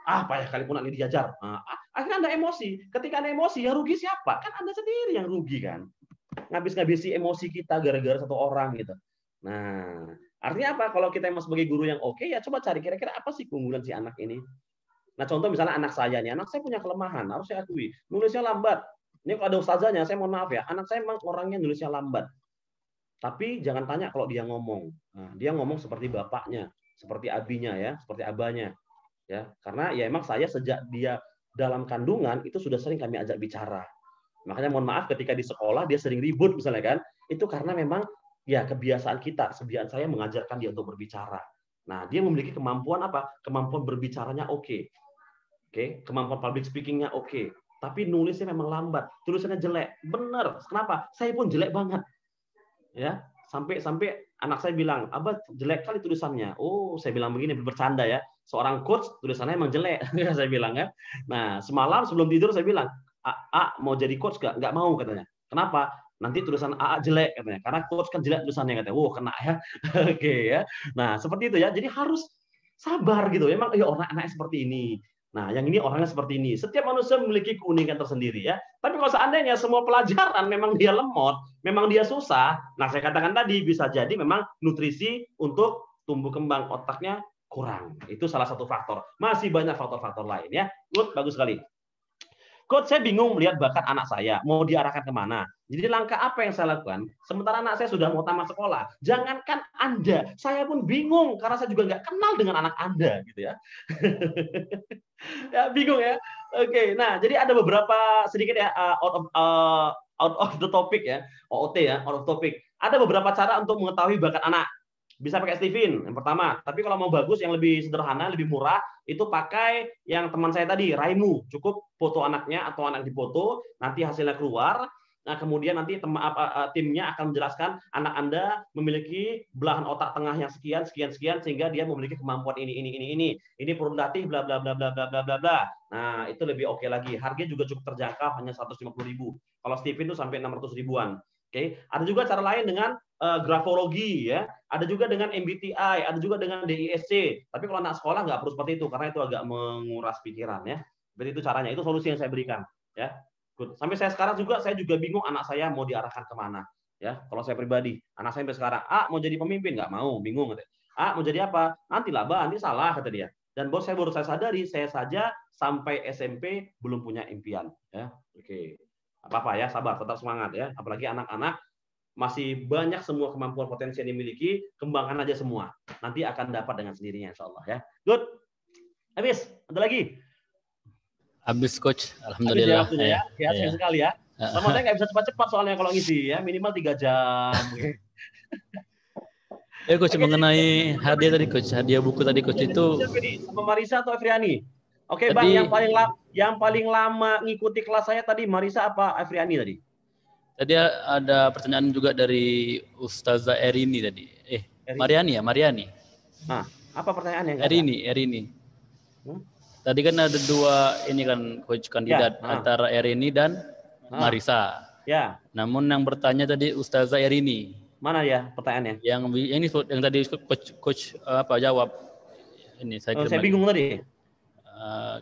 Payah kali pun ini diajar. Akhirnya Anda emosi. Ketika Anda emosi, ya rugi siapa? Kan Anda sendiri yang rugi kan. Ngabis-ngabisi emosi kita gara-gara satu orang gitu. Nah, artinya apa? Kalau kita emang sebagai guru yang oke, ya coba cari kira-kira apa sih keunggulan si anak ini. Nah, contoh misalnya anak saya nih, anak saya punya kelemahan, harus saya akui. Nulisnya lambat. Ini kalau ada ustazahnya, saya mohon maaf ya, anak saya memang orangnya nulisnya lambat. Tapi jangan tanya kalau dia ngomong. Nah, dia ngomong seperti bapaknya, seperti abinya ya, seperti abahnya. Ya, karena ya emang saya sejak dia dalam kandungan itu sudah sering kami ajak bicara. Makanya mohon maaf ketika di sekolah dia sering ribut misalnya kan, itu karena memang ya kebiasaan kita, kebiasaan saya mengajarkan dia untuk berbicara. Nah, dia memiliki kemampuan apa? Kemampuan berbicaranya oke. Oke, kemampuan public speaking-nya oke. Tapi nulisnya memang lambat, tulisannya jelek. Benar. Kenapa? Saya pun jelek banget. Ya, sampai anak saya bilang, "Abah, jelek kali tulisannya." Oh, saya bilang begini bercanda ya. Seorang coach tulisannya emang jelek, saya bilang ya. Nah, semalam sebelum tidur saya bilang, mau jadi coach nggak? Nggak mau katanya. Kenapa? Nanti tulisan AA jelek katanya. Karena coach kan jelek tulisannya katanya. Kena ya. Oke ya. Nah, seperti itu ya. Jadi harus sabar gitu. Emang ya orang anaknya seperti ini. Nah, yang ini orangnya seperti ini. Setiap manusia memiliki keunikan tersendiri ya. Tapi kalau seandainya semua pelajaran memang dia lemot, memang dia susah, nah saya katakan tadi bisa jadi memang nutrisi untuk tumbuh kembang otaknya kurang. Itu salah satu faktor. Masih banyak faktor-faktor lain ya. Good, bagus sekali. Coach, saya bingung melihat bakat anak saya, mau diarahkan kemana. Jadi langkah apa yang saya lakukan? Sementara anak saya sudah mau tamat sekolah. Jangankan Anda, saya pun bingung karena saya juga nggak kenal dengan anak Anda, gitu ya. Ya bingung ya. Oke, nah jadi ada beberapa sedikit ya out of the topic ya, OOT ya, out of topic. Ada beberapa cara untuk mengetahui bakat anak. Bisa pakai Steven yang pertama. Tapi kalau mau bagus yang lebih sederhana, lebih murah, itu pakai yang teman saya tadi, Raimu. Cukup foto anaknya atau anak difoto, nanti hasilnya keluar. Nah, kemudian nanti timnya akan menjelaskan anak Anda memiliki belahan otak tengah yang sekian, sehingga dia memiliki kemampuan ini. Ini produktif, bla bla bla bla bla bla bla bla. Nah, itu lebih oke lagi. Harganya juga cukup terjangkau, hanya 150.000. Kalau Steven itu sampai 600 ribuan. Oke, ada juga cara lain dengan grafologi ya, ada juga dengan MBTI, ada juga dengan DISC. Tapi kalau anak sekolah nggak perlu seperti itu karena itu agak menguras pikiran ya. Berarti itu caranya, itu solusi yang saya berikan ya. Good. Sampai saya sekarang juga saya juga bingung anak saya mau diarahkan kemana ya. Kalau saya pribadi, anak saya sampai sekarang, mau jadi pemimpin nggak mau, bingung katanya. Mau jadi apa? Nantilah, nanti salah kata dia. Dan bos saya baru saya sadari, saya saja sampai SMP belum punya impian ya. Oke. Apa-apa ya, sabar, tetap semangat ya. Apalagi anak-anak masih banyak semua kemampuan potensi yang dimiliki, kembangkan aja semua. Nanti akan dapat dengan sendirinya insya Allah ya. Good. Habis, ada lagi? Habis Coach, alhamdulillah. Habis ya, ya. Sekali ya. Sama saya nggak bisa cepat-cepat soalnya kalau ngisi ya, minimal 3 jam. Coach, mengenai hadiah tadi Coach, hadiah buku tadi Coach itu sama Marisa atau Efriani? Oke, Bang, yang paling lama ngikuti kelas saya tadi Marisa apa Efriani tadi? Tadi ada pertanyaan juga dari Ustazah Erini tadi. Mariani ya, Mariani. Nah, apa pertanyaannya? Erini. Tadi kan ada 2 ini kan coach kandidat antara Erini dan Marisa. Ya. Namun yang bertanya tadi Ustazah Erini. Mana ya pertanyaannya? Yang tadi coach apa jawab? Ini saya bingung tadi.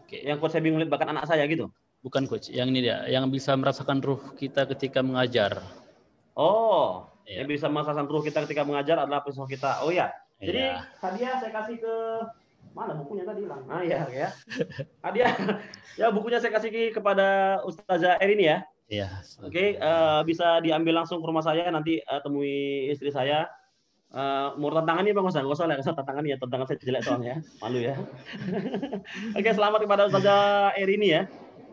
Okay. Yang coach saya bingung lihat bakat anak saya gitu. Bukan coach, yang ini dia, yang bisa merasakan ruh kita ketika mengajar. Yang bisa merasakan ruh kita ketika mengajar adalah pesohor kita. Oh ya. Jadi hadiah saya kasih ke mana bukunya tadi hilang. Ya. Hadiah. Ya bukunya saya kasih kepada Ustazah Erini ya. Iya. Oke, bisa diambil langsung ke rumah saya nanti temui istri saya. Mau tantangannya Bang Ustaz? Enggak usah lah, tantangannya tantangan saya jelek soalnya, malu ya. Oke, selamat kepada Ustazah Erini ya.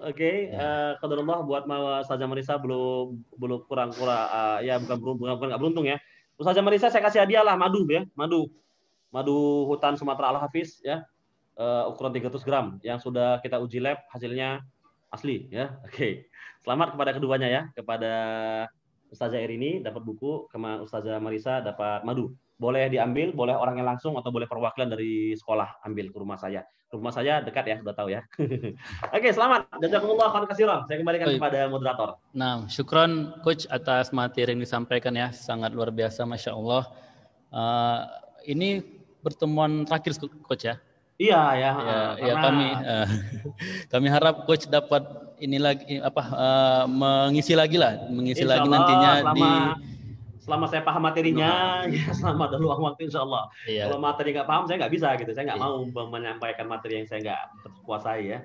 Oke, qadarullah buat Ustazah Marisa belum kurang-kurang ya bukan nggak beruntung ya. Ustazah Marisa saya kasih hadiah lah madu ya, madu hutan Sumatera Al-Hafiz ya. Ukuran 300 gram yang sudah kita uji lab hasilnya asli ya. Oke. Selamat kepada keduanya ya, kepada Ustazah Erini dapat buku, sama Ustazah Marisa dapat madu. Boleh diambil, boleh orangnya langsung atau boleh perwakilan dari sekolah ambil ke rumah saya. Rumah saya dekat ya, sudah tahu ya. Oke, selamat. Jazakumullah khairan katsiran. Saya kembalikan kepada moderator. Nah, syukran Coach atas materi yang disampaikan ya, sangat luar biasa, Masya Allah. Ini pertemuan terakhir Coach ya? Iya ya. Ya kami harap Coach dapat ini lagi mengisi lagi nantinya selama saya paham materinya, ya selama ada luang waktu insya Allah. Iya. Kalau materi nggak paham, saya nggak bisa gitu. Saya nggak mau menyampaikan materi yang saya nggak kuasai ya.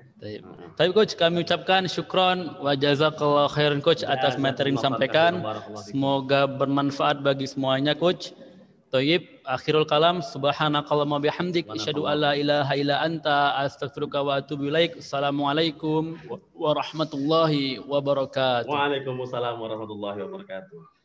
Tapi Coach, kami ucapkan syukron wa jazakallahu khairan Coach atas materi yang disampaikan. Semoga bermanfaat bagi semuanya Coach. Thayyib, akhirul kalam, subhanakallahumma bihamdik, asyhadu an la ilaha illa anta, astaghfiruka wa atubu ilaik. Assalamualaikum warahmatullahi wabarakatuh. Waalaikumsalam warahmatullahi wabarakatuh.